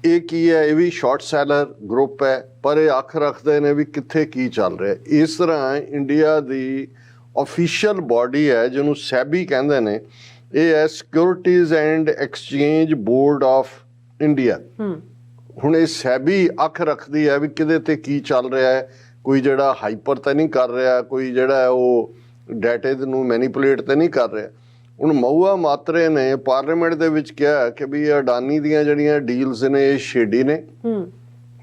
ਇਹ ਕੀ ਹੈ ਇਹ ਵੀ ਸ਼ਾਰਟ ਸੈਲਰ ਗਰੁੱਪ ਹੈ ਪਰ ਇਹ ਅੱਖ ਰੱਖਦੇ ਨੇ ਵੀ ਕਿੱਥੇ ਕੀ ਚੱਲ ਰਿਹਾ ਇਸ ਤਰ੍ਹਾਂ ਇੰਡੀਆ ਦੀ ਆਫੀਸ਼ੀਅਲ ਬਾਡੀ ਹੈ ਜਿਹਨੂੰ ਸੈਬੀ ਕਹਿੰਦੇ ਨੇ ਇਹ ਹੈ securities and exchange board of India ਹੁਣ ਇਹ ਸੈਬੀ ਅੱਖ ਰੱਖਦੀ ਹੈ ਵੀ ਕਿਹਦੇ ਤੇ ਕੀ ਚੱਲ ਰਿਹਾ ਹੈ ਕੋਈ ਜਿਹੜਾ ਹਾਈਪਰ ਤਾਂ ਨਹੀਂ ਕਰ ਰਿਹਾ ਕੋਈ ਜਿਹੜਾ ਉਹ ਡਾਟੇ ਨੂੰ ਮੈਨੀਪੂਲੇਟ ਤਾਂ ਨਹੀਂ ਕਰ ਰਿਹਾ ਹੁਣ ਮਹੂਆ ਮਾਤਰੇ ਨੇ ਪਾਰਲੀਮੈਂਟ ਦੇ ਵਿੱਚ ਕਿਹਾ ਕਿ ਵੀ ਅਡਾਨੀ ਦੀਆਂ ਜਿਹੜੀਆਂ ਡੀਲਸ ਨੇ ਇਹ ਸ਼ੇਡੀ ਨੇ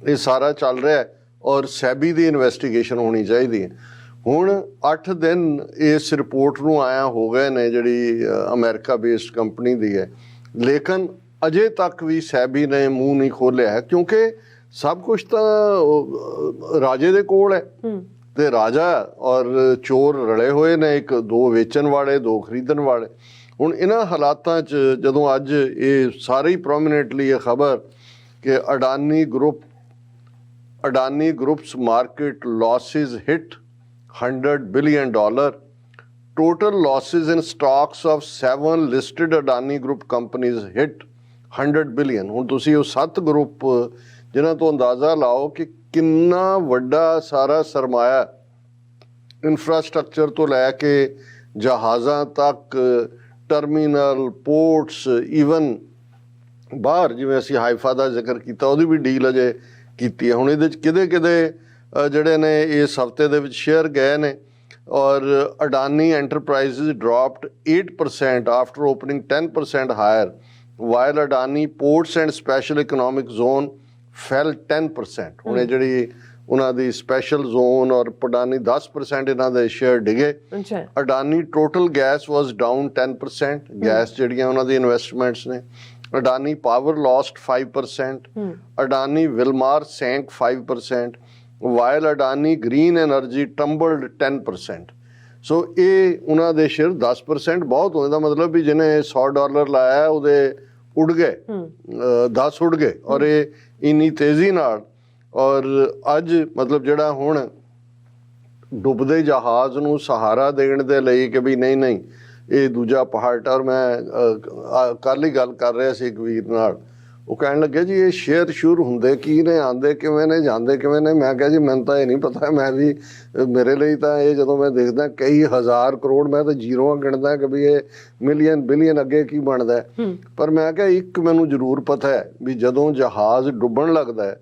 ਇਹ ਸਾਰਾ ਚੱਲ ਰਿਹਾ ਔਰ ਸੈਬੀ ਦੀ ਇਨਵੈਸਟੀਗੇਸ਼ਨ ਹੋਣੀ ਚਾਹੀਦੀ ਹੈ ਹੁਣ 8 ਦਿਨ ਇਸ ਰਿਪੋਰਟ ਨੂੰ ਆਇਆ ਹੋ ਗਏ ਨੇ ਜਿਹੜੀ ਅਮਰੀਕਾ ਬੇਸਡ ਕੰਪਨੀ ਦੀ ਹੈ ਲੇਕਿਨ ਅਜੇ ਤੱਕ ਵੀ ਸੈਬੀ ਨੇ ਮੂੰਹ ਨਹੀਂ ਖੋਲ੍ਹਿਆ ਹੈ ਕਿਉਂਕਿ ਸਭ ਕੁਝ ਤਾਂ ਰਾਜੇ ਦੇ ਕੋਲ ਹੈ ਤੇ ਰਾਜਾ ਔਰ ਚੋਰ ਰਲੇ ਹੋਏ ਨੇ ਇੱਕ 2 ਵੇਚਣ ਵਾਲੇ 2 ਖਰੀਦਣ ਵਾਲੇ ਹੁਣ ਇਹਨਾਂ ਹਾਲਾਤਾਂ 'ਚ ਜਦੋਂ ਅੱਜ ਇਹ ਸਾਰੇ ਹੀ ਪ੍ਰੋਮੀਨੈਂਟਲੀ ਇਹ ਖਬਰ ਕਿ Adani group's market losses hit $100 billion total losses in stocks of 7 listed Adani group companies hit $100 billion ਹੁਣ ਤੁਸੀਂ ਉਹ 7 ਗਰੁੱਪ ਜਿਨ੍ਹਾਂ ਤੋਂ ਅੰਦਾਜ਼ਾ ਲਾਓ ਕਿ ਕਿੰਨਾ ਵੱਡਾ ਸਾਰਾ ਸਰਮਾਇਆ ਇਨਫਰਾਸਟ੍ਰਕਚਰ ਤੋਂ ਲੈ ਕੇ ਜਹਾਜ਼ਾਂ ਤੱਕ ਟਰਮੀਨਲ ਪੋਰਟਸ ਈਵਨ ਬਾਹਰ ਜਿਵੇਂ ਅਸੀਂ ਹਾਈਫਾ ਦਾ ਜ਼ਿਕਰ ਕੀਤਾ ਉਹਦੀ ਵੀ ਡੀਲ ਅਜੇ ਕੀਤੀ ਹੈ ਹੁਣ ਇਹਦੇ 'ਚ ਕਿਹਦੇ ਜਿਹੜੇ ਨੇ ਇਸ ਹਫਤੇ ਦੇ ਵਿੱਚ ਸ਼ੇਅਰ ਗਏ ਨੇ ਔਰ Adani Enterprises dropped 8% after opening 10% higher while Adani Ports and Special Economic Zone fell 10%. ਹੁਣ ਇਹ ਜਿਹੜੀ ਉਹਨਾਂ ਦੀ ਸਪੈਸ਼ਲ ਜ਼ੋਨ ਔਰ ਅਡਾਨੀ 10% ਇਹਨਾਂ ਦੇ ਸ਼ੇਅਰ ਡਿਗੇ Adani Total Gas was down 10% gas ਜਿਹੜੀਆਂ ਉਹਨਾਂ ਦੀ ਇਨਵੈਸਟਮੈਂਟਸ ਨੇ Adani Power lost 5% Adani Wilmar sank 5% while Adani Green Energy tumbled 10%. So ਇਹ ਉਹਨਾਂ ਦੇ ਸ਼ੇਅਰ 10% ਬਹੁਤ ਹੋਣ ਦਾ ਮਤਲਬ ਵੀ ਜਿਹਨੇ $100 ਲਾਇਆ ਉਹਦੇ ਉੱਡ ਗਏ 10 ਉੱਡ ਗਏ ਔਰ ਇਹ ਇੰਨੀ ਤੇਜ਼ੀ ਨਾਲ ਔਰ ਅੱਜ ਮਤਲਬ ਜਿਹੜਾ ਹੁਣ ਡੁੱਬਦੇ ਜਹਾਜ਼ ਨੂੰ ਸਹਾਰਾ ਦੇਣ ਦੇ ਲਈ ਕਿ ਵੀ ਨਹੀਂ ਇਹ ਦੂਜਾ ਪਾਰਟ ਔਰ ਮੈਂ ਕੱਲ੍ਹ ਹੀ ਗੱਲ ਕਰ ਰਿਹਾ ਸੀ ਇੱਕ ਵੀਰ ਨਾਲ ਉਹ ਕਹਿਣ ਲੱਗੇ ਜੀ ਇਹ ਸ਼ੇਅਰ ਸ਼ੁਰੂ ਹੁੰਦੇ ਕੀ ਨੇ ਆਉਂਦੇ ਕਿਵੇਂ ਨੇ ਜਾਂਦੇ ਕਿਵੇਂ ਨੇ ਮੈਂ ਕਿਹਾ ਜੀ ਮੈਨੂੰ ਤਾਂ ਇਹ ਨਹੀਂ ਪਤਾ ਮੈਂ ਵੀ ਮੇਰੇ ਲਈ ਤਾਂ ਇਹ ਜਦੋਂ ਮੈਂ ਦੇਖਦਾ ਕਈ ਹਜ਼ਾਰ ਕਰੋੜ ਮੈਂ ਤਾਂ ਜ਼ੀਰੋਆਂ ਗਿਣਦਾ ਕਿ ਵੀ ਇਹ ਮਿਲੀਅਨ ਬਿਲੀਅਨ ਅੱਗੇ ਕੀ ਬਣਦਾ ਪਰ ਮੈਂ ਕਿਹਾ ਇੱਕ ਮੈਨੂੰ ਜ਼ਰੂਰ ਪਤਾ ਹੈ ਵੀ ਜਦੋਂ ਜਹਾਜ਼ ਡੁੱਬਣ ਲੱਗਦਾ ਹੈ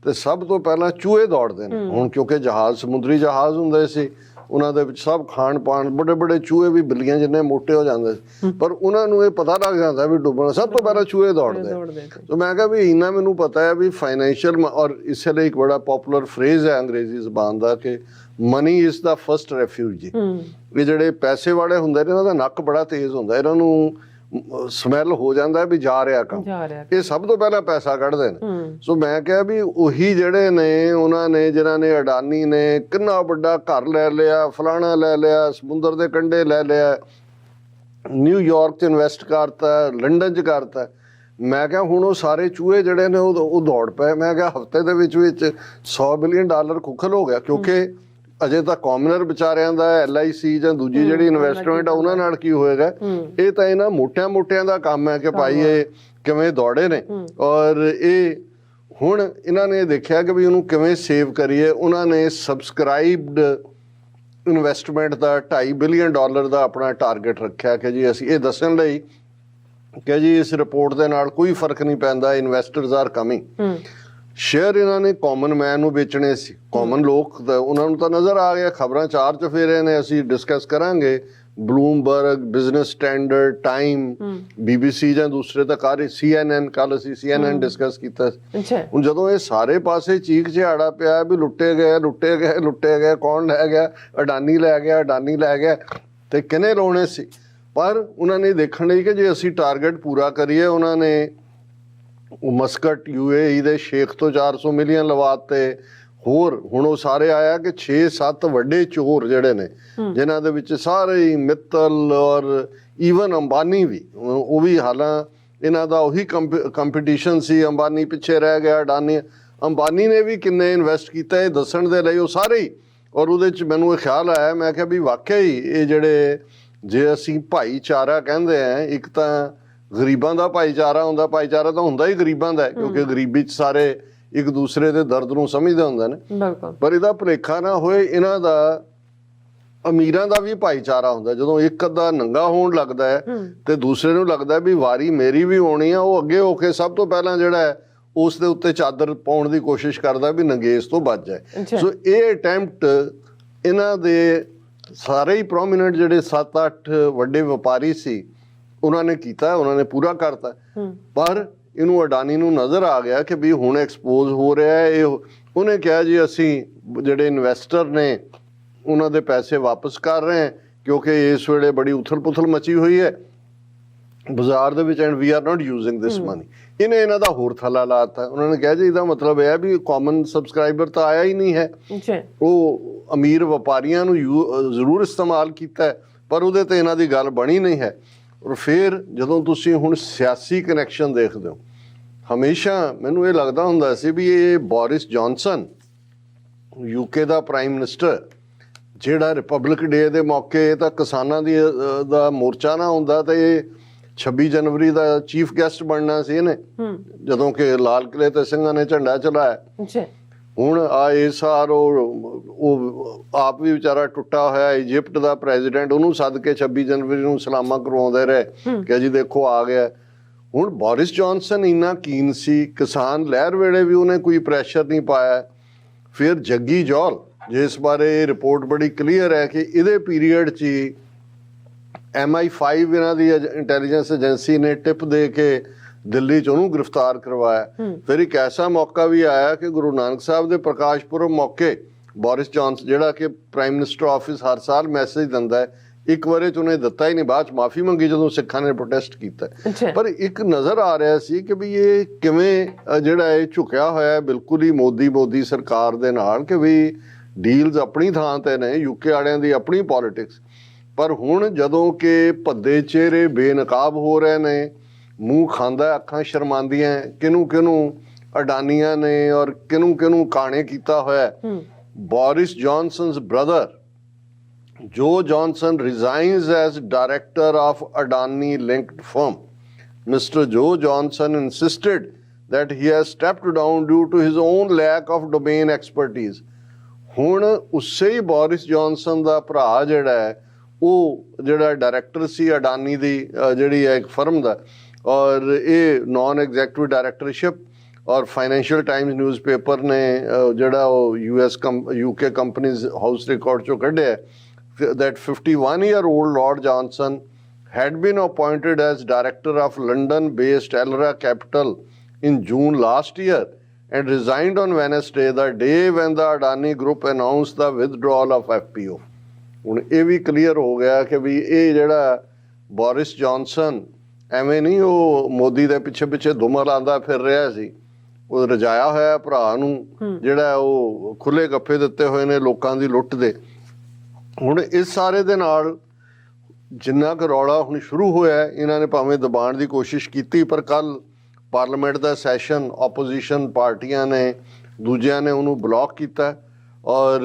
ਤੇ ਸਭ ਤੋਂ ਪਹਿਲਾਂ ਚੂਹੇ ਦੌੜਦੇ ਨੇ ਹੁਣ ਕਿਉਂਕਿ ਜਹਾਜ਼ ਸਮੁੰਦਰੀ ਜਹਾਜ਼ ਹੁੰਦੇ ਸੀ ਉਹਨਾਂ ਦੇ ਵਿੱਚ ਸਭ ਖਾਣ ਪਾਣ, ਵੱਡੇ ਵੱਡੇ ਚੂਹੇ ਵੀ ਬਿੱਲੀਆਂ ਜਿੰਨੇ ਮੋਟੇ ਹੋ ਜਾਂਦੇ ਸੀ, ਪਰ ਉਹਨਾਂ ਨੂੰ ਇਹ ਪਤਾ ਲੱਗ ਜਾਂਦਾ ਵੀ ਡੁੱਬਣਾ ਸਭ ਤੋਂ ਪਹਿਲਾਂ ਚੂਹੇ ਦੌੜਦੇ। ਸੋ ਮੈਂ ਕਿਹਾ ਵੀ ਇੰਨਾ ਮੈਨੂੰ ਪਤਾ ਹੈ ਵੀ ਫਾਈਨੈਂਸ਼ੀਅਲ, ਔਰ ਇਸੇ ਲਈ ਇੱਕ ਬੜਾ ਪੋਪੂਲਰ ਫਰੇਜ਼ ਹੈ ਅੰਗਰੇਜ਼ੀ ਜ਼ਬਾਨ ਦਾ ਕਿ ਮਨੀ ਇਜ਼ ਦਾ ਫਸਟ ਰੈਫਿਊਜ। ਇਹ ਜਿਹੜੇ ਪੈਸੇ ਵਾਲੇ ਹੁੰਦੇ ਨੇ ਇਹਨਾਂ ਦਾ ਨੱਕ ਬੜਾ ਤੇਜ਼ ਹੁੰਦਾ, ਇਹਨਾਂ ਨੂੰ ਸਮੈਲ ਹੋ ਜਾਂਦਾ ਵੀ ਜਾ ਰਿਹਾ ਕੰਮ, ਇਹ ਸਭ ਤੋਂ ਪਹਿਲਾਂ ਪੈਸਾ ਕੱਢਦੇ ਨੇ। ਸੋ ਮੈਂ ਕਿਹਾ ਵੀ ਉਹੀ ਜਿਹੜੇ ਨੇ ਉਹਨਾਂ ਨੇ, ਜਿਨ੍ਹਾਂ ਨੇ ਅਡਾਨੀ ਨੇ ਕਿੰਨਾ ਵੱਡਾ ਘਰ ਲੈ ਲਿਆ, ਫਲਾਣਾ ਲੈ ਲਿਆ, ਸਮੁੰਦਰ ਦੇ ਕੰਢੇ ਲੈ ਲਿਆ, ਨਿਊਯਾਰਕ 'ਚ ਇਨਵੈਸਟ ਕਰਤਾ, ਲੰਡਨ 'ਚ ਕਰਤਾ। ਮੈਂ ਕਿਹਾ ਹੁਣ ਉਹ ਸਾਰੇ ਚੂਹੇ ਜਿਹੜੇ ਨੇ ਉਹ ਦੌੜ ਪਏ। ਮੈਂ ਕਿਹਾ ਹਫ਼ਤੇ ਦੇ ਵਿੱਚ $100 ਬਿਲੀਅਨ ਖੁਖਲ ਹੋ ਗਿਆ, ਕਿਉਂਕਿ ਅਜੇ ਤਾਂ ਕਾਮਨਰ ਵਿਚਾਰਿਆਂ ਦਾ LIC ਜਾਂ ਦੂਜੀ ਜਿਹੜੀ ਇਨਵੈਸਟਮੈਂਟ ਆ ਉਹਨਾਂ ਨਾਲ ਕੀ ਹੋਏਗਾ। ਇਹ ਤਾਂ ਇਹਨਾਂ ਮੋਟਿਆਂ ਦਾ ਕੰਮ ਹੈ ਕਿ ਭਾਈ ਇਹ ਕਿਵੇਂ ਦੌੜੇ ਨੇ, ਔਰ ਇਹ ਹੁਣ ਇਹਨਾਂ ਨੇ ਦੇਖਿਆ ਕਿ ਵੀ ਉਹਨੂੰ ਕਿਵੇਂ ਸੇਵ ਕਰੀਏ। ਉਹਨਾਂ ਨੇ ਸਬਸਕ੍ਰਾਈਬਡ ਇਨਵੈਸਟਮੈਂਟ ਦਾ $2.5 ਬਿਲੀਅਨ ਦਾ ਆਪਣਾ ਟਾਰਗੇਟ ਰੱਖਿਆ ਕਿ ਜੀ ਅਸੀਂ ਇਹ ਦੱਸਣ ਲਈ ਕਿ ਜੀ ਇਸ ਰਿਪੋਰਟ ਦੇ ਨਾਲ ਕੋਈ ਫਰਕ ਨਹੀਂ ਪੈਂਦਾ, ਇਨਵੈਸਟਰਸ ਆਰ ਕਮਿੰਗ। ਸ਼ੇਅਰ ਇਹਨਾਂ ਨੇ ਕਾਮਨ ਮੈਨ ਨੂੰ ਵੇਚਣੇ ਸੀ, ਕਾਮਨ ਲੋਕ ਉਹਨਾਂ ਨੂੰ ਤਾਂ ਨਜ਼ਰ ਆ ਗਿਆ, ਖਬਰਾਂ 4 'ਚ ਫੇਰੇ ਨੇ। ਅਸੀਂ ਡਿਸਕਸ ਕਰਾਂਗੇ Bloomberg, business standard, time, BBC ਜਾਂ ਦੂਸਰੇ ਤਾਂ ਕਰ CNN, ਕੱਲ ਅਸੀਂ CNN ਡਿਸਕਸ ਕੀਤਾ। ਹੁਣ ਜਦੋਂ ਇਹ ਸਾਰੇ ਪਾਸੇ ਚੀਕ ਝਾੜਾ ਪਿਆ ਵੀ ਲੁੱਟੇ ਗਏ, ਕੌਣ ਲੈ ਗਿਆ, ਅਡਾਨੀ ਲੈ ਗਿਆ, ਤੇ ਕਿਹਨੇ ਲਾਉਣੇ ਸੀ। ਪਰ ਉਹਨਾਂ ਨੇ ਦੇਖਣ ਲਈ ਕਿ ਜੇ ਅਸੀਂ ਟਾਰਗੇਟ ਪੂਰਾ ਕਰੀਏ, ਉਹਨਾਂ ਨੇ ਮਸਕਟ UAE ਦੇ ਸ਼ੇਖ ਤੋਂ 400 ਮਿਲੀਅਨ ਲਵਾਤੇ। ਹੋਰ ਹੁਣ ਉਹ ਸਾਰੇ ਆਇਆ ਕਿ 6-7 ਵੱਡੇ ਚੋਰ ਜਿਹੜੇ ਨੇ, ਜਿਨ੍ਹਾਂ ਦੇ ਵਿੱਚ ਸਾਰੇ ਹੀ ਮਿੱਤਲ ਔਰ ਈਵਨ ਅੰਬਾਨੀ ਵੀ, ਉਹ ਵੀ ਹਾਲਾਂ ਇਹਨਾਂ ਦਾ ਉਹੀ ਕੰਪੀਟੀਸ਼ਨ ਸੀ। ਅੰਬਾਨੀ ਪਿੱਛੇ ਰਹਿ ਗਿਆ, ਅੰਬਾਨੀ ਨੇ ਵੀ ਕਿੰਨੇ ਇਨਵੈਸਟ ਕੀਤਾ ਇਹ ਦੱਸਣ ਦੇ ਲਈ ਉਹ ਸਾਰੇ ਹੀ। ਔਰ ਉਹਦੇ 'ਚ ਮੈਨੂੰ ਇਹ ਖਿਆਲ ਆਇਆ, ਮੈਂ ਕਿਹਾ ਵੀ ਵਾਕਿਆ ਹੀ ਇਹ ਜਿਹੜੇ, ਜੇ ਅਸੀਂ ਭਾਈਚਾਰਾ ਕਹਿੰਦੇ ਆ, ਇੱਕ ਤਾਂ ਗਰੀਬਾਂ ਦਾ ਭਾਈਚਾਰਾ ਹੁੰਦਾ, ਭਾਈਚਾਰਾ ਤਾਂ ਹੁੰਦਾ ਹੀ ਗਰੀਬਾਂ ਦਾ, ਕਿਉਂਕਿ ਗਰੀਬੀ 'ਚ ਸਾਰੇ ਇੱਕ ਦੂਸਰੇ ਦੇ ਦਰਦ ਨੂੰ ਸਮਝਦੇ ਹੁੰਦੇ ਨੇ। ਪਰ ਇਹਦਾ ਭੁਲੇਖਾ ਨਾ ਹੋਏ, ਇਹਨਾਂ ਦਾ ਅਮੀਰਾਂ ਦਾ ਵੀ ਭਾਈਚਾਰਾ ਹੁੰਦਾ। ਜਦੋਂ ਇੱਕ ਅੱਧਾ ਨੰਗਾ ਹੋਣ ਲੱਗਦਾ ਹੈ ਤੇ ਦੂਸਰੇ ਨੂੰ ਲੱਗਦਾ ਵੀ ਵਾਰੀ ਮੇਰੀ ਵੀ ਹੋਣੀ ਆ, ਉਹ ਅੱਗੇ ਹੋ ਕੇ ਸਭ ਤੋਂ ਪਹਿਲਾਂ ਜਿਹੜਾ ਹੈ ਉਸ ਦੇ ਉੱਤੇ ਚਾਦਰ ਪਾਉਣ ਦੀ ਕੋਸ਼ਿਸ਼ ਕਰਦਾ ਵੀ ਨੰਗੇਜ ਤੋਂ ਬਚ ਜਾਏ। ਸੋ ਇਹ ਅਟੈਂਪਟ ਇਹਨਾਂ ਦੇ ਸਾਰੇ ਹੀ ਪ੍ਰੋਮੀਨੈਂਟ ਜਿਹੜੇ 7-8 ਵੱਡੇ ਵਪਾਰੀ ਸੀ ਉਹਨਾਂ ਨੇ ਕੀਤਾ, ਉਹਨਾਂ ਨੇ ਪੂਰਾ ਕਰਤਾ। ਪਰ ਇਹਨੂੰ ਅਡਾਨੀ ਨੂੰ ਨਜ਼ਰ ਆ ਗਿਆ ਕਿ ਵੀ ਹੁਣ ਐਕਸਪੋਜ਼ ਹੋ ਰਿਹਾ ਹੈ ਇਹ। ਉਹਨੇ ਕਿਹਾ ਜੀ ਅਸੀਂ ਜਿਹੜੇ ਇਨਵੈਸਟਰ ਨੇ ਉਹਨਾਂ ਦੇ ਪੈਸੇ ਵਾਪਸ ਕਰ ਰਹੇ ਹਾਂ, ਕਿਉਂਕਿ ਇਸ ਵੇਲੇ ਬੜੀ ਉਥਲ ਪੁਥਲ ਮਚੀ ਹੋਈ ਹੈ ਬਾਜ਼ਾਰ ਦੇ ਵਿੱਚ, and we are not using this money. ਇਹਨੇ ਇਹਨਾਂ ਦਾ ਹੋਰ ਥੱਲਾ ਲਾਤਾ। ਉਹਨਾਂ ਨੇ ਕਿਹਾ ਜੀ ਇਹਦਾ ਮਤਲਬ ਇਹ ਹੈ ਵੀ ਕਾਮਨ ਸਬਸਕ੍ਰਾਈਬਰ ਤਾਂ ਆਇਆ ਹੀ ਨਹੀਂ ਹੈ, ਉਹ ਅਮੀਰ ਵਪਾਰੀਆਂ ਨੂੰ ਜ਼ਰੂਰ ਇਸਤੇਮਾਲ ਕੀਤਾ, ਪਰ ਉਹਦੇ ਤੇ ਇਹਨਾਂ ਦੀ ਗੱਲ ਬਣੀ ਨਹੀਂ ਹੈ। ਔਰ ਫਿਰ ਜਦੋਂ ਤੁਸੀਂ ਹੁਣ ਸਿਆਸੀ ਕਨੈਕਸ਼ਨ ਦੇਖਦੇ ਹੋ, ਹਮੇਸ਼ਾ ਮੈਨੂੰ ਇਹ ਲੱਗਦਾ ਹੁੰਦਾ ਸੀ ਵੀ ਇਹ ਬੋਰਿਸ ਜੌਨਸਨ UK ਦਾ ਪ੍ਰਾਈਮ ਮਿਨਿਸਟਰ, ਜਿਹੜਾ ਰਿਪਬਲਿਕ ਡੇ ਦੇ ਮੌਕੇ ਤਾਂ ਕਿਸਾਨਾਂ ਦਾ ਮੋਰਚਾ ਨਾ ਹੁੰਦਾ ਤਾਂ ਇਹ 26 ਜਨਵਰੀ ਦਾ ਚੀਫ ਗੈਸਟ ਬਣਨਾ ਸੀ ਇਹਨੇ, ਜਦੋਂ ਕਿ ਲਾਲ ਕਿਲੇ ਤੇ ਸਿੰਘਾਂ ਨੇ ਝੰਡਾ ਚਲਾਇਆ। ਹੁਣ ਇਸ ਸਾਲ ਉਹ ਆਪ ਵੀ ਵਿਚਾਰਾ ਟੁੱਟਾ ਹੋਇਆ ਇਜਿਪਟ ਦਾ ਪ੍ਰੈਜ਼ੀਡੈਂਟ, ਉਹਨੂੰ ਸੱਦ ਕੇ 26 ਜਨਵਰੀ ਨੂੰ ਸਲਾਮਾਂ ਕਰਵਾਉਂਦੇ ਰਹੇ ਕਿ ਜੀ ਦੇਖੋ ਆ ਗਿਆ। ਹੁਣ ਬੋਰਿਸ ਜੌਨਸਨ ਇੰਨਾ ਕੀਨ ਸੀ, ਕਿਸਾਨ ਲਹਿਰ ਵੇਲੇ ਵੀ ਉਹਨੇ ਕੋਈ ਪ੍ਰੈਸ਼ਰ ਨਹੀਂ ਪਾਇਆ। ਫਿਰ ਜੱਗੀ ਜੌਲ, ਜਿਸ ਬਾਰੇ ਰਿਪੋਰਟ ਬੜੀ ਕਲੀਅਰ ਹੈ ਕਿ ਇਹਦੇ ਪੀਰੀਅਡ 'ਚ ਹੀ MI5 ਇਹਨਾਂ ਦੀ ਇੰਟੈਲੀਜੈਂਸ ਏਜੰਸੀ ਨੇ ਟਿਪ ਦੇ ਕੇ ਦਿੱਲੀ 'ਚ ਉਹਨੂੰ ਗ੍ਰਿਫਤਾਰ ਕਰਵਾਇਆ। ਫਿਰ ਇੱਕ ਐਸਾ ਮੌਕਾ ਵੀ ਆਇਆ ਕਿ ਗੁਰੂ ਨਾਨਕ ਸਾਹਿਬ ਦੇ ਪ੍ਰਕਾਸ਼ ਪੁਰਬ ਮੌਕੇ ਬੋਰਿਸ ਜੌਨਸਨ, ਜਿਹੜਾ ਕਿ ਪ੍ਰਾਈਮ ਮਿਨਿਸਟਰ ਆਫਿਸ ਹਰ ਸਾਲ ਮੈਸੇਜ ਦਿੰਦਾ ਹੈ, ਇੱਕ ਵਾਰੇ 'ਚ ਉਹਨੇ ਦਿੱਤਾ ਹੀ ਨਹੀਂ, ਬਾਅਦ 'ਚ ਮਾਫੀ ਮੰਗੀ ਜਦੋਂ ਸਿੱਖਾਂ ਨੇ ਪ੍ਰੋਟੈਸਟ ਕੀਤਾ। ਪਰ ਇੱਕ ਨਜ਼ਰ ਆ ਰਿਹਾ ਸੀ ਕਿ ਵੀ ਇਹ ਕਿਵੇਂ ਜਿਹੜਾ ਇਹ ਝੁਕਿਆ ਹੋਇਆ ਬਿਲਕੁਲ ਹੀ ਮੋਦੀ ਸਰਕਾਰ ਦੇ ਨਾਲ, ਕਿ ਵੀ ਡੀਲਸ ਆਪਣੀ ਥਾਂ ਤੇ ਨੇ, UK ਵਾਲਿਆਂ ਦੀ ਆਪਣੀ ਪੋਲੀਟਿਕਸ। ਪਰ ਹੁਣ ਜਦੋਂ ਕਿ ਭੱਦੇ ਚਿਹਰੇ ਬੇਨਕਾਬ ਹੋ ਰਹੇ ਨੇ, ਮੂੰਹ ਖਾਂਦਾ ਅੱਖਾਂ ਸ਼ਰਮਾਂਦੀਆਂ, ਕਿਹਨੂੰ ਅਡਾਨੀਆਂ ਨੇ ਔਰ ਕਿਹਨੂੰ ਕਾਣੇ ਕੀਤਾ ਹੋਇਆ। Boris Johnson's brother Joe Johnson resigns as director of Adani linked firm. Mr. Joe Johnson insisted that he has stepped down due to his own lack of domain expertise. ਹੁਣ ਉਸੇ ਹੀ ਬੋਰਿਸ ਜੌਨਸਨ ਦਾ ਭਰਾ ਜਿਹੜਾ ਹੈ, ਉਹ ਜਿਹੜਾ ਡਾਇਰੈਕਟਰ ਸੀ ਅਡਾਨੀ ਦੀ ਜਿਹੜੀ ਹੈ ਇੱਕ ਫਰਮ ਦਾ, ਔਰ ਇਹ ਨਾਨ ਐਗਜ਼ੈਕਟਿਵ ਡਾਇਰੈਕਟਰਸ਼ਿਪ ਔਰ ਫਾਈਨੈਂਸ਼ੀਅਲ ਟਾਈਮਜ਼ ਨਿਊਜ਼ਪੇਪਰ ਨੇ ਜਿਹੜਾ ਉਹ UK ਕੰਪਨੀਜ਼ ਹਾਊਸ ਰਿਕਾਰਡ ਚੋਂ ਕੱਢਿਆ that 51-year-old Lord Johnson had been appointed as director of London-based Elra Capital in June last year and resigned on Wednesday, the day when the Adani Group announced the withdrawal of FPO. ਹੁਣ ਇਹ ਵੀ ਕਲੀਅਰ ਹੋ ਗਿਆ ਕਿ ਵੀ ਇਹ ਜਿਹੜਾ ਬੋਰਿਸ ਜੌਨਸਨ ਐਵੇਂ ਨਹੀਂ ਉਹ ਮੋਦੀ ਦੇ ਪਿੱਛੇ ਪਿੱਛੇ ਦੁਮਾ ਲਾਉਂਦਾ ਫਿਰ ਰਿਹਾ ਸੀ, ਉਹ ਰਜਾਇਆ ਹੋਇਆ ਭਰਾ ਨੂੰ ਜਿਹੜਾ ਉਹ ਖੁੱਲੇ ਗੱਫੇ ਦਿੱਤੇ ਹੋਏ ਨੇ ਲੋਕਾਂ ਦੀ ਲੁੱਟ ਦੇ। ਹੁਣ ਇਸ ਸਾਰੇ ਦੇ ਨਾਲ ਜਿੰਨਾ ਕੁ ਰੌਲਾ ਹੁਣ ਸ਼ੁਰੂ ਹੋਇਆ, ਇਹਨਾਂ ਨੇ ਭਾਵੇਂ ਦਬਾਉਣ ਦੀ ਕੋਸ਼ਿਸ਼ ਕੀਤੀ ਪਰ ਕੱਲ ਪਾਰਲੀਮੈਂਟ ਦਾ ਸੈਸ਼ਨ ਆਪੋਜੀਸ਼ਨ ਪਾਰਟੀਆਂ ਨੇ ਦੂਜਿਆਂ ਨੇ ਉਹਨੂੰ ਬਲੌਕ ਕੀਤਾ ਔਰ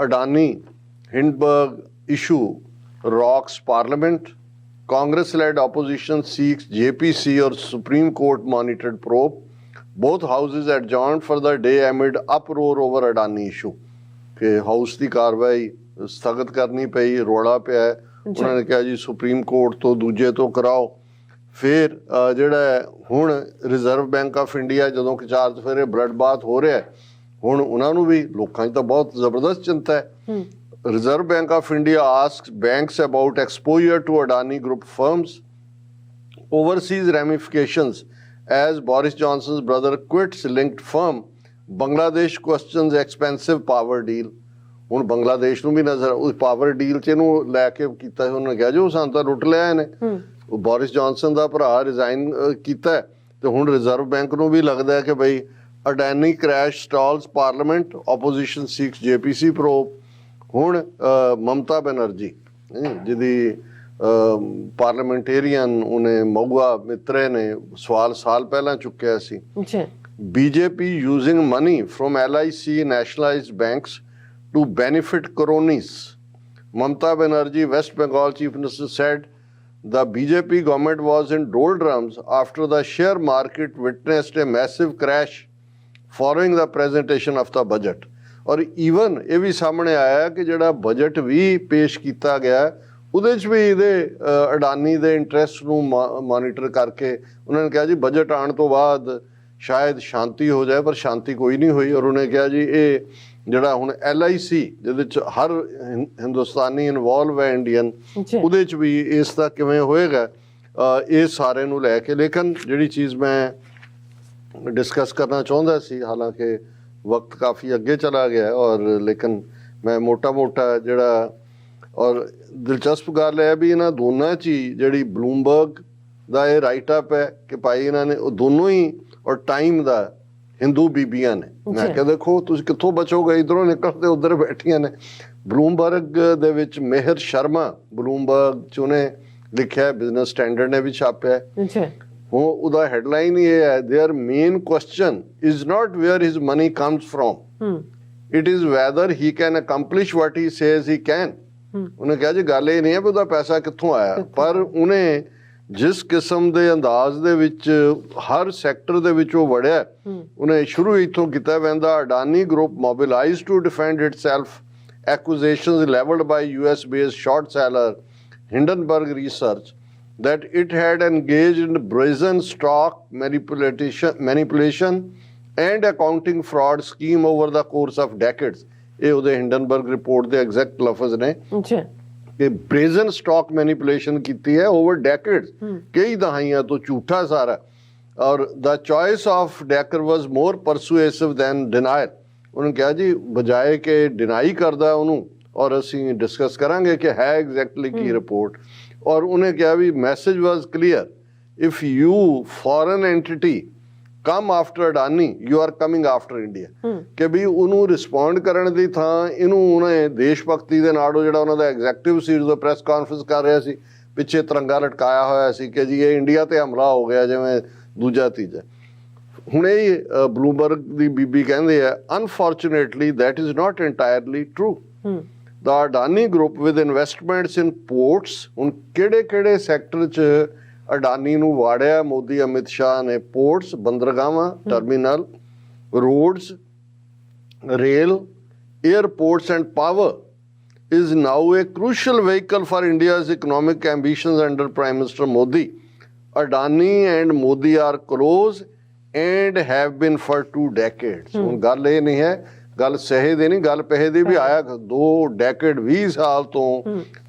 Adani Hindenburg issue rocks parliament, Congress-led opposition seeks JPC or Supreme Court-monitored probe. Both houses adjourned for the day amid uproar over Adani issue. ਕਿ ਹਾਊਸ ਦੀ ਕਾਰਵਾਈ ਸਥਗਿਤ ਕਰਨੀ ਪਈ, ਰੌਲਾ ਪਿਆ। ਉਹਨਾਂ ਨੇ ਕਿਹਾ ਜੀ ਸੁਪਰੀਮ ਕੋਰਟ ਤੋਂ ਦੂਜੇ ਤੋਂ ਕਰਾਓ। ਫਿਰ ਜਿਹੜਾ ਹੁਣ ਰਿਜ਼ਰਵ ਬੈਂਕ ਆਫ ਇੰਡੀਆ ਜਦੋਂ ਕਿ 4 ਚੁਫੇਰੇ ਬਲੱਡ ਬਾਥ ਹੋ ਰਿਹਾ, ਹੁਣ ਉਹਨਾਂ ਨੂੰ ਵੀ ਲੋਕਾਂ 'ਚ ਤਾਂ ਬਹੁਤ ਜ਼ਬਰਦਸਤ ਚਿੰਤਾ ਹੈ। Reserve Bank of India asks banks about exposure to Adani Group firms, overseas ramifications as Boris Johnson's brother quits linked firm. Bangladesh questions expensive power deal. ਹੁਣ ਬੰਗਲਾਦੇਸ਼ ਨੂੰ ਵੀ ਨਜ਼ਰ ਉਸ ਪਾਵਰ ਡੀਲ 'ਚ ਇਹਨੂੰ ਲੈ ਕੇ ਕੀਤਾ ਸੀ, ਉਹਨਾਂ ਨੇ ਕਿਹਾ ਜੋ ਸਾਨੂੰ ਤਾਂ ਲੁੱਟ ਲਿਆ ਇਹਨੇ। ਉਹ ਬੋਰਿਸ ਜੌਨਸਨ ਦਾ ਭਰਾ ਰਿਜ਼ਾਈਨ ਕੀਤਾ ਤੇ ਹੁਣ ਰਿਜ਼ਰਵ ਬੈਂਕ ਨੂੰ ਵੀ ਲੱਗਦਾ ਹੈ ਕਿ ਬਈ Adani crash stalls parliament, opposition six JPC probe. ਹੁਣ ਮਮਤਾ ਬੈਨਰਜੀ ਜਿਹਦੀ ਪਾਰਲੀਮੈਂਟੇਰੀਅਨ ਉਹਨੇ ਮਹੁਆ ਮਿੱਤਰੇ ਨੇ ਸਵਾਲ ਸਾਲ ਪਹਿਲਾਂ ਚੁੱਕਿਆ ਸੀ। BJP using money from LIC nationalized banks to benefit cronies. Mamata Banerjee, West Bengal Chief Minister, said the BJP government was in doldrums after the share market witnessed a massive crash following the presentation of the budget. ਔਰ ਈਵਨ ਇਹ ਵੀ ਸਾਹਮਣੇ ਆਇਆ ਕਿ ਜਿਹੜਾ ਬਜਟ ਵੀ ਪੇਸ਼ ਕੀਤਾ ਗਿਆ ਉਹਦੇ 'ਚ ਵੀ ਇਹਦੇ ਅਡਾਨੀ ਦੇ ਇੰਟਰਸਟ ਨੂੰ ਮੋਨੀਟਰ ਕਰਕੇ ਉਹਨਾਂ ਨੇ ਕਿਹਾ ਜੀ ਬਜਟ ਆਉਣ ਤੋਂ ਬਾਅਦ ਸ਼ਾਇਦ ਸ਼ਾਂਤੀ ਹੋ ਜਾਏ, ਪਰ ਸ਼ਾਂਤੀ ਕੋਈ ਨਹੀਂ ਹੋਈ। ਔਰ ਉਹਨੇ ਕਿਹਾ ਜੀ ਇਹ ਜਿਹੜਾ ਹੁਣ LIC ਜਿਹਦੇ 'ਚ ਹਰ ਹਿੰਦੁਸਤਾਨੀ ਇਨਵੋਲਵ ਹੈ ਇੰਡੀਅਨ, ਉਹਦੇ 'ਚ ਵੀ ਇਸ ਦਾ ਕਿਵੇਂ ਹੋਏਗਾ ਇਹ ਸਾਰੇ ਨੂੰ ਲੈ ਕੇ। ਲੇਕਿਨ ਜਿਹੜੀ ਚੀਜ਼ ਮੈਂ ਡਿਸਕਸ ਕਰਨਾ ਚਾਹੁੰਦਾ ਸੀ, ਹਾਲਾਂਕਿ ਵਕਤ ਕਾਫੀ ਅੱਗੇ ਚਲਾ ਗਿਆ ਔਰ ਲੇਕਿਨ ਮੈਂ ਮੋਟਾ ਜਿਹੜਾ ਔਰ ਦਿਲਚਸਪ ਗੱਲ ਹੈ ਵੀ ਇਹਨਾਂ ਦੋਨਾਂ 'ਚ ਹੀ ਜਿਹੜੀ ਬਲੂਮਬਰਗ ਦਾ ਇਹ ਰਾਈਟ ਅਪ ਹੈ ਕਿ ਭਾਈ ਇਹਨਾਂ ਨੇ ਉਹ ਦੋਨੋਂ ਹੀ ਔਰ ਟਾਈਮ ਦਾ ਹਿੰਦੂ ਬੀਬੀਆਂ ਨੇ। ਮੈਂ ਕਿਹਾ ਦੇਖੋ ਤੁਸੀਂ ਕਿੱਥੋਂ ਬਚੋਗੇ, ਇੱਧਰੋਂ ਨਿਕਲ ਕੇ ਉੱਧਰ ਬੈਠੀਆਂ ਨੇ। ਬਲੂਮਬਰਗ ਦੇ ਵਿੱਚ ਮਿਹਰ ਸ਼ਰਮਾ ਬਲੂਮਬਰਗ 'ਚ ਉਹਨੇ ਲਿਖਿਆ, ਬਿਜ਼ਨਸ ਸਟੈਂਡਰਡ ਨੇ ਵੀ ਛਾਪਿਆ। ਹੁਣ ਉਹਦਾ ਹੈਡਲਾਈਨ ਇਹ ਹੈ, their main question is not where his money comes from, it is whether he can accomplish what he says he can. ਉਹਨੇ ਕਿਹਾ ਜੀ ਗੱਲ ਇਹ ਨਹੀਂ ਹੈ ਵੀ ਉਹਦਾ ਪੈਸਾ ਕਿੱਥੋਂ ਆਇਆ, ਪਰ ਉਹਨੇ ਜਿਸ ਕਿਸਮ ਦੇ ਅੰਦਾਜ਼ ਦੇ ਵਿੱਚ ਹਰ ਸੈਕਟਰ ਦੇ ਵਿੱਚ ਉਹ ਵੜਿਆ, ਉਹਨੇ ਸ਼ੁਰੂ ਇੱਥੋਂ ਕੀਤਾ। When the Adani group mobilized to defend itself accusations leveled by US-based short seller Hindenburg Research that it had engaged in brazen stock manipulation and accounting fraud scheme over the course of decades. ਇਹ ਉਹਦੇ ਹਿੰਡਨਬਰਗ ਰਿਪੋਰਟ ਦੇ ਐਗਜ਼ੈਕਟ ਲਫ਼ਜ਼ ਨੇ ਕਿ ਬ੍ਰੇਜ਼ਨ ਸਟਾਕ ਮੈਨੀਪੂਲੇਸ਼ਨ ਕੀਤੀ ਹੈ ਓਵਰ ਡੈਕੇਡਸ, ਕਈ ਦਹਾਈਆਂ ਤੋਂ ਝੂਠਾ ਸਾਰਾ। ਔਰ the choice of Decker was more persuasive than denial. ਉਹਨੂੰ ਕਿਹਾ ਜੀ ਬਜਾਏ ਕਿ ਡਿਨਾਈ ਕਰਦਾ ਉਹਨੂੰ, ਔਰ ਅਸੀਂ ਡਿਸਕਸ ਕਰਾਂਗੇ ਕਿ ਹੈ ਐਗਜ਼ੈਕਟਲੀ ਕੀ ਰਿਪੋਰਟ। ਔਰ ਉਹਨੇ ਕਿਹਾ ਵੀ message was clear, if you foreign entity come after Adani you are coming after India. ਕਿ ਵੀ ਉਹਨੂੰ ਰਿਸਪੌਂਡ ਕਰਨ ਦੀ ਥਾਂ ਇਹਨੂੰ ਉਹਨੇ ਦੇਸ਼ ਭਗਤੀ ਦੇ ਨਾਲ, ਉਹ ਜਿਹੜਾ ਉਹਨਾਂ ਦਾ ਐਗਜ਼ੈਕਟਿਵ ਸੀ ਜਦੋਂ ਪ੍ਰੈਸ ਕਾਨਫਰੰਸ ਕਰ ਰਿਹਾ ਸੀ, ਪਿੱਛੇ ਤਿਰੰਗਾ ਲਟਕਾਇਆ ਹੋਇਆ ਸੀ ਕਿ ਜੀ ਇਹ ਇੰਡੀਆ ਤੇ ਹਮਲਾ ਹੋ ਗਿਆ ਜਿਵੇਂ ਦੂਜਾ ਤੀਜਾ। ਹੁਣ ਇਹ ਬਲੂਮਬਰਗ ਦੀ ਬੀਬੀ ਕਹਿੰਦੇ ਆ, unfortunately that is not entirely true. The Adani group with investments in ports, ਹੁਣ ਕਿਹੜੇ ਸੈਕਟਰ 'ਚ ਅਡਾਨੀ ਨੂੰ ਵਾੜਿਆ ਮੋਦੀ ਅਮਿਤ ਸ਼ਾਹ ਨੇ? ਪੋਰਟਸ, ਬੰਦਰਗਾਹਾਂ, terminal, roads, rail, airports and power is now a crucial vehicle for India's economic ambitions under Prime Minister Modi. Adani and Modi are close and have been for 2 decades. ਹੁਣ ਗੱਲ ਇਹ ਨਹੀਂ ਹੈ, ਗੱਲ ਸਹੇ ਦੀ ਨਹੀਂ, ਗੱਲ ਪੈਸੇ ਦੀ ਵੀ। ਆਇਆ 2 ਡੈਕੇਡ 20 ਸਾਲ ਤੋਂ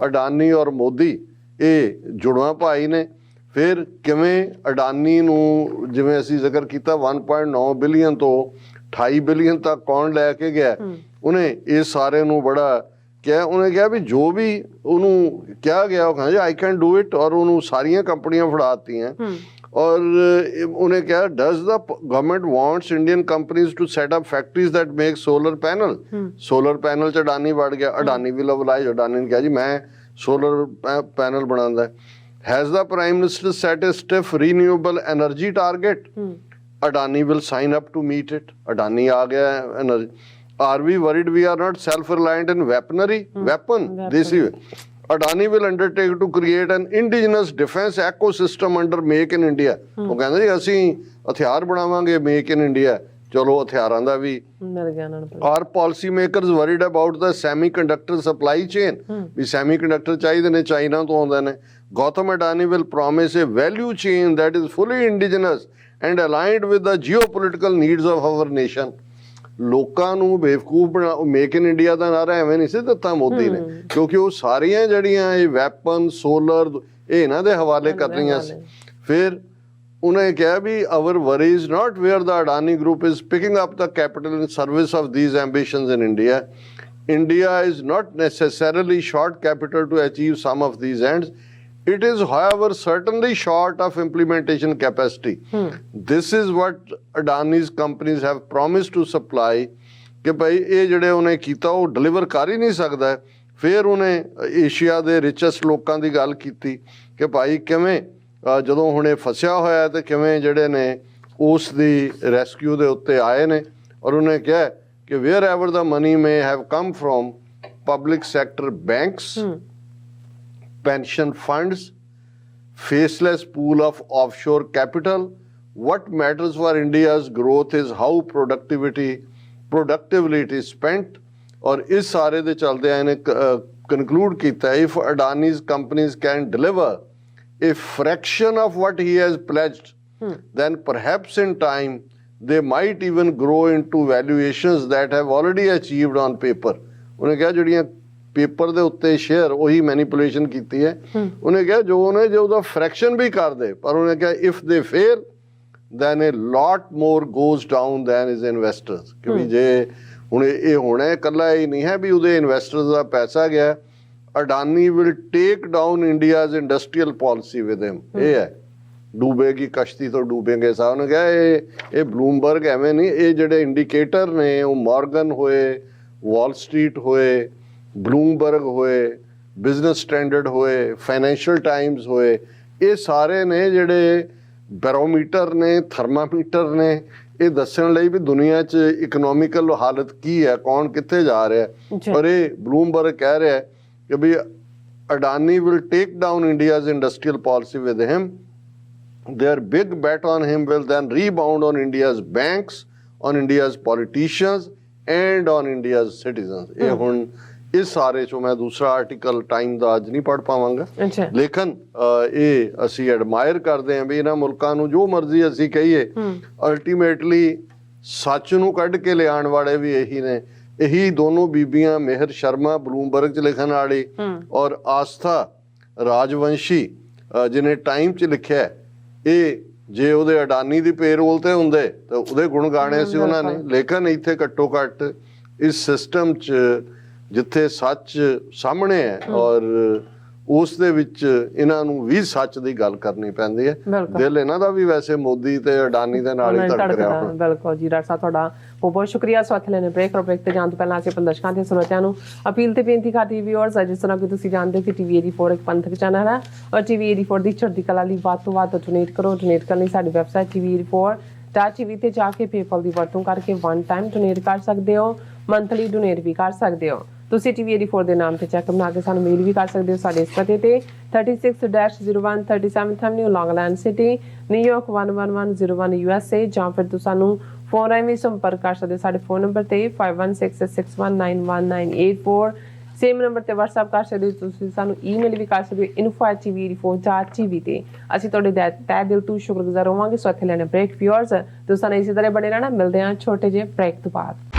ਅਡਾਨੀ ਔਰ ਮੋਦੀ ਇਹ ਜੁੜਵਾਂ ਭਾਈ ਨੇ। ਫਿਰ ਕਿਵੇਂ ਅਡਾਨੀ ਨੂੰ, ਜਿਵੇਂ ਅਸੀਂ ਜ਼ਿਕਰ ਕੀਤਾ, 1.9 ਬਿਲੀਅਨ ਤੋਂ 28 ਬਿਲੀਅਨ ਤੱਕ ਕੌਣ ਲੈ ਕੇ ਗਿਆ? ਉਹਨੇ ਇਹ ਸਾਰੇ ਨੂੰ ਬੜਾ ਕਿਹਾ। ਉਹਨੇ ਕਿਹਾ ਵੀ ਜੋ ਵੀ ਉਹਨੂੰ ਕਿਹਾ ਗਿਆ ਉਹ ਕਹਿੰਦਾ ਆਈ ਕੈਨ ਡੂ ਇਟ, ਔਰ ਉਹਨੂੰ ਸਾਰੀਆਂ ਕੰਪਨੀਆਂ ਫੜਾਤੀਆਂ। ਔਰ ਉਹਨੇ ਕਿਹਾ does the government wants Indian companies to set up factories that make solar panel. Solar panel 'ਚ ਅਡਾਨੀ ਵੜ ਗਿਆ। ਅਡਾਨੀ ਵੀ ਲਵਲਾਈਜ। ਅਡਾਨੀ ਨੇ ਕਿਹਾ ਜੀ ਮੈਂ ਸੋਲਰ ਪੈਨਲ ਬਣਾਉਂਦਾ। Has the Prime Minister set a stiff renewable energy target? Adani will sign up to meet it. Adani aa gaya energy. Are we worried we are not self-reliant in weaponry? This is Adani will undertake to create an indigenous defense ecosystem under Make in India. ਉਹ ਕਹਿੰਦਾ ਜੀ ਅਸੀਂ ਹਥਿਆਰ ਬਣਾਵਾਂਗੇ Make in India। ਚਲੋ ਹਥਿਆਰਾਂ ਦਾ ਵੀ ਮਿਲ ਗਿਆ ਇਹਨਾਂ ਨੂੰ। Are policy makers worried about the semiconductor supply chain, ਵੀ ਸੈਮੀਕੰਡਕਟਰ ਚਾਹੀਦੇ ਨੇ, ਚਾਈਨਾ ਤੋਂ ਆਉਂਦੇ ਨੇ। Gautam Adani will promise a value chain that is fully indigenous and aligned with the geopolitical needs of our nation. ਲੋਕਾਂ ਨੂੰ ਬੇਵਕੂਫ ਬਣਾ, ਮੇਕ ਇਨ ਇੰਡੀਆ ਦਾ ਨਾਰਾ ਐਵੇਂ ਨਹੀਂ ਸੀ ਦਿੱਤਾ ਮੋਦੀ ਨੇ, ਕਿਉਂਕਿ ਉਹ ਸਾਰੀਆਂ ਜਿਹੜੀਆਂ ਇਹ ਵੈਪਨ, ਸੋਲਰ, ਇਹ ਇਹਨਾਂ ਦੇ ਹਵਾਲੇ ਕਰ ਰਹੀਆਂ ਸੀ। ਫਿਰ ਉਹਨੇ ਕਿਹਾ ਵੀ our worry is not where the Adani group is picking up the capital in service of these ambitions in India. India is not necessarily short capital to achieve some of these ends. It is, however, certainly short of implementation capacity. This is what Adani's companies have promised to supply. ਕਿ ਭਾਈ ਇਹ ਜਿਹੜੇ ਉਹਨੇ ਕੀਤਾ ਉਹ ਡਿਲੀਵਰ ਕਰ ਹੀ ਨਹੀਂ ਸਕਦਾ। ਫਿਰ ਉਹਨੇ ਏਸ਼ੀਆ ਦੇ ਰਿਚੈਸਟ ਲੋਕਾਂ ਦੀ ਗੱਲ ਕੀਤੀ ਕਿ ਭਾਈ ਕਿਵੇਂ ਜਦੋਂ ਹੁਣ ਇਹ ਫਸਿਆ ਹੋਇਆ ਤੇ ਕਿਵੇਂ ਜਿਹੜੇ ਨੇ ਉਸ ਦੀ ਰੈਸਕਿਊ ਦੇ ਉੱਤੇ ਆਏ ਨੇ। ਔਰ ਉਹਨੇ ਕਿਹਾ ਕਿ wherever the money may have come from public sector banks, pension funds, faceless pool of offshore capital. What matters for India's growth is how productively it is spent. और इस सारे दे चलते इन्हें conclude किया if Adani's companies can deliver a fraction of what he has pledged, then perhaps in time they might even grow into valuations that have already achieved on paper. उन्हें क्या जड़ियाँ पेपर ਦੇ ਉੱਤੇ ਸ਼ੇਅਰ ਉਹੀ ਮੈਨੀਪੂਲੇਸ਼ਨ ਕੀਤੀ ਹੈ। ਉਹਨੇ ਕਿਹਾ ਜੋ ਉਹਨੇ ਜੇ ਉਹਦਾ ਫ੍ਰੈਕਸ਼ਨ ਵੀ ਕਰ ਦੇ, ਪਰ ਉਹਨੇ ਕਿਹਾ if they fail then a lot more goes down then is investors. ਕਿ ਵੀ ਜੇ ਹੁਣ ਇਹ ਹੋਣਾ ਇਕੱਲਾ ਹੀ ਨਹੀਂ ਹੈ ਵੀ ਉਹਦੇ ਇਨਵੈਸਟਰਸ ਦਾ ਪੈਸਾ ਗਿਆ। Adani will take down India's industrial policy with ਹਿਮ। ਇਹ ਹੈ ਡੂਬੇਗੀ ਕਸ਼ਤੀ ਤੋਂ ਡੂਬੇਗੇ ਸਾਹਿਬ ਨੇ ਕਿਹਾ। ਇਹ ਬਲੂਮਬਰਗ ਐਵੇਂ ਨਹੀਂ, ਇਹ ਜਿਹੜੇ ਇੰਡੀਕੇਟਰ ਨੇ ਉਹ ਮਾਰਗਨ ਹੋਏ, ਵਾਲ ਸਟਰੀਟ ਹੋਏ, ਬਲੂਮਬਰਗ ਹੋਏ, ਬਿਜ਼ਨਸ ਸਟੈਂਡਰਡ ਹੋਏ, ਫਾਈਨੈਂਸ਼ੀਅਲ ਟਾਈਮਸ ਹੋਏ, ਇਹ ਸਾਰੇ ਨੇ ਜਿਹੜੇ ਬੈਰੋਮੀਟਰ ਨੇ, ਥਰਮਾਮੀਟਰ ਨੇ, ਇਹ ਦੱਸਣ ਲਈ ਵੀ ਦੁਨੀਆ 'ਚ ਇਕਨੋਮਿਕਲ ਹਾਲਤ ਕੀ ਹੈ, ਕੌਣ ਕਿੱਥੇ ਜਾ ਰਿਹਾ। ਪਰ ਇਹ ਬਲੂਮਬਰਗ ਕਹਿ ਰਿਹਾ ਕਿ ਵੀ Adani will take down India's industrial policy with him. Their big bet on him will then rebound on India's banks, on India's politicians and on India's citizens. ਇਹ ਹੁਣ ਇਸ ਸਾਰੇ ਚੋਂ ਮੈਂ ਦੂਸਰਾ ਆਰਟੀਕਲ ਟਾਈਮ ਦਾ ਅੱਜ ਨਹੀਂ ਪੜ੍ਹ ਪਾਵਾਂਗਾ, ਲੇਕਿਨ ਇਹ ਅਸੀਂ ਐਡਮਾਇਰ ਕਰਦੇ ਹਾਂ ਵੀ ਇਹਨਾਂ ਮੁਲਕਾਂ ਨੂੰ ਜੋ ਮਰਜ਼ੀ ਅਸੀਂ ਕਹੀਏ, ਅਲਟੀਮੇਟਲੀ ਸੱਚ ਨੂੰ ਕੱਢ ਕੇ ਲਿਆਉਣ ਵਾਲੇ ਵੀ ਇਹੀ ਨੇ। ਇਹੀ ਦੋਨੋਂ ਬੀਬੀਆਂ, ਮਿਹਰ ਸ਼ਰਮਾ ਬਲੂਮਬਰਗ 'ਚ ਲਿਖਣ ਵਾਲੀ ਔਰ ਆਸਥਾ ਰਾਜਵੰਸ਼ੀ ਜਿਹਨੇ ਟਾਈਮ 'ਚ ਲਿਖਿਆ, ਇਹ ਜੇ ਉਹਦੇ ਅਡਾਨੀ ਦੀ ਪੇਰੋਲ ਤੇ ਹੁੰਦੇ ਤਾਂ ਉਹਦੇ ਗੁਣ ਗਾਣੇ ਸੀ ਉਹਨਾਂ ਨੇ। ਲੇਕਿਨ ਇੱਥੇ ਘੱਟੋ ਘੱਟ ਇਸ ਸਿਸਟਮ 'ਚ ਜਿੱਥੇ ਸੱਚ ਸਾਹਮਣੇ ਹੈ ਔਰ ਉਸ ਦੇ ਵਿੱਚ ਇਹਨਾਂ ਨੂੰ ਵੀ ਸੱਚ ਦੀ ਗੱਲ ਕਰਨੀ ਪੈਂਦੀ ਹੈ। ਦਿਲ ਇਹਨਾਂ ਦਾ ਵੀ ਵੈਸੇ ਮੋਦੀ ਤੇ ਅਡਾਨੀ ਦੇ ਨਾਲ ਹੀ ਧੜਕ ਰਿਹਾ ਹੁਣ। ਬਿਲਕੁਲ ਜੀ ਡਾਕਟਰ ਸਾਹਿਬ, ਤੁਹਾਡਾ ਬਹੁਤ ਬਹੁਤ ਸ਼ੁਕਰੀਆ। ਸੋ ਇੱਥੇ ਲੈਣੇ ਬ੍ਰੇਕ ਤੇ ਜਾਣ ਤੋਂ ਪਹਿਲਾਂ ਅਸੀਂ ਆਪਣੇ ਦਰਸ਼ਕਾਂ ਤੇ ਸਰੋਤਿਆਂ ਨੂੰ ਅਪੀਲ ਤੇ ਬੇਨਤੀ ਕਰਦੀ ਵੀਅਰਸ, ਜਿਸ ਤਰ੍ਹਾਂ ਕਿ ਤੁਸੀਂ ਜਾਣਦੇ ਹੋ ਕਿ TV 84 ਇੱਕ ਪੰਥਕ ਚੈਨਲ ਹੈ ਔਰ TV 84 ਦੀ ਚੜ੍ਹਦੀ ਕਲਾ ਲਈ ਵੱਧ ਤੋਂ ਵੱਧ ਡੋਨੇਟ ਕਰੋ। ਡੋਨੇਟ ਕਰਨ ਲਈ ਸਾਡੀ ਵੈਬਸਾਈਟ TV84.tv ਤੇ ਜਾ ਕੇ ਪੇਪਲ ਦੀ ਵਰਤੋਂ ਕਰਕੇ ਵਨ ਟਾਈਮ ਡੋਨੇਟ ਕਰ ਸਕਦੇ ਹੋ, ਮੰਥਲੀ ਡੋਨੇਟ ਵੀ ਕਰ ਸਕਦੇ ਹੋ। ਤੁਸੀਂ TV 84 ਦੇ ਨਾਮ ਤੇ ਚੈੱਕ ਬਣਾ ਕੇ ਸਾਨੂੰ ਮੇਲ ਵੀ ਕਰ ਸਕਦੇ ਹੋ ਸਾਡੇ ਇਸ ਪਤੇ ਤੇ 36-01 37th Avenue, Long Island City, New York 11101 USA, ਜਾਂ ਫਿਰ ਤੁਸੀਂ ਸਾਨੂੰ ਫੋਨ ਰਾਹੀਂ ਵੀ ਸੰਪਰਕ ਕਰ ਸਕਦੇ ਹੋ ਸਾਡੇ ਫੋਨ ਨੰਬਰ ਤੇ 516661919884 ਸੇਮ ਨੰਬਰ ਤੇ WhatsApp ਕਰ ਸਕਦੇ ਹੋ, ਤੁਸੀਂ ਸਾਨੂੰ ਈਮੇਲ ਵੀ ਕਰ ਸਕਦੇ ਹੋ info@tv ਤੇ। ਅਸੀਂ ਤੁਹਾਡੇ ਤਹਿ ਦਿਲ ਤੋਂ ਸ਼ੁਕਰਗੁਜ਼ਾਰ ਹੋਵਾਂਗੇ। ਸੋ ਇੱਥੇ ਲੈਣੇ ਬ੍ਰੇਕ। ਵਿਊਅਰਸ ਤੁਸੀਂ ਸਾਨੂੰ ਇਸੇ ਤਰ੍ਹਾਂ ਬਣੇ ਰਹਿਣਾ। ਮਿਲਦੇ ਹਾਂ ਛੋਟੇ ਜਿਹੇ ਬ੍ਰੇਕ ਤੋਂ ਬਾਅਦ।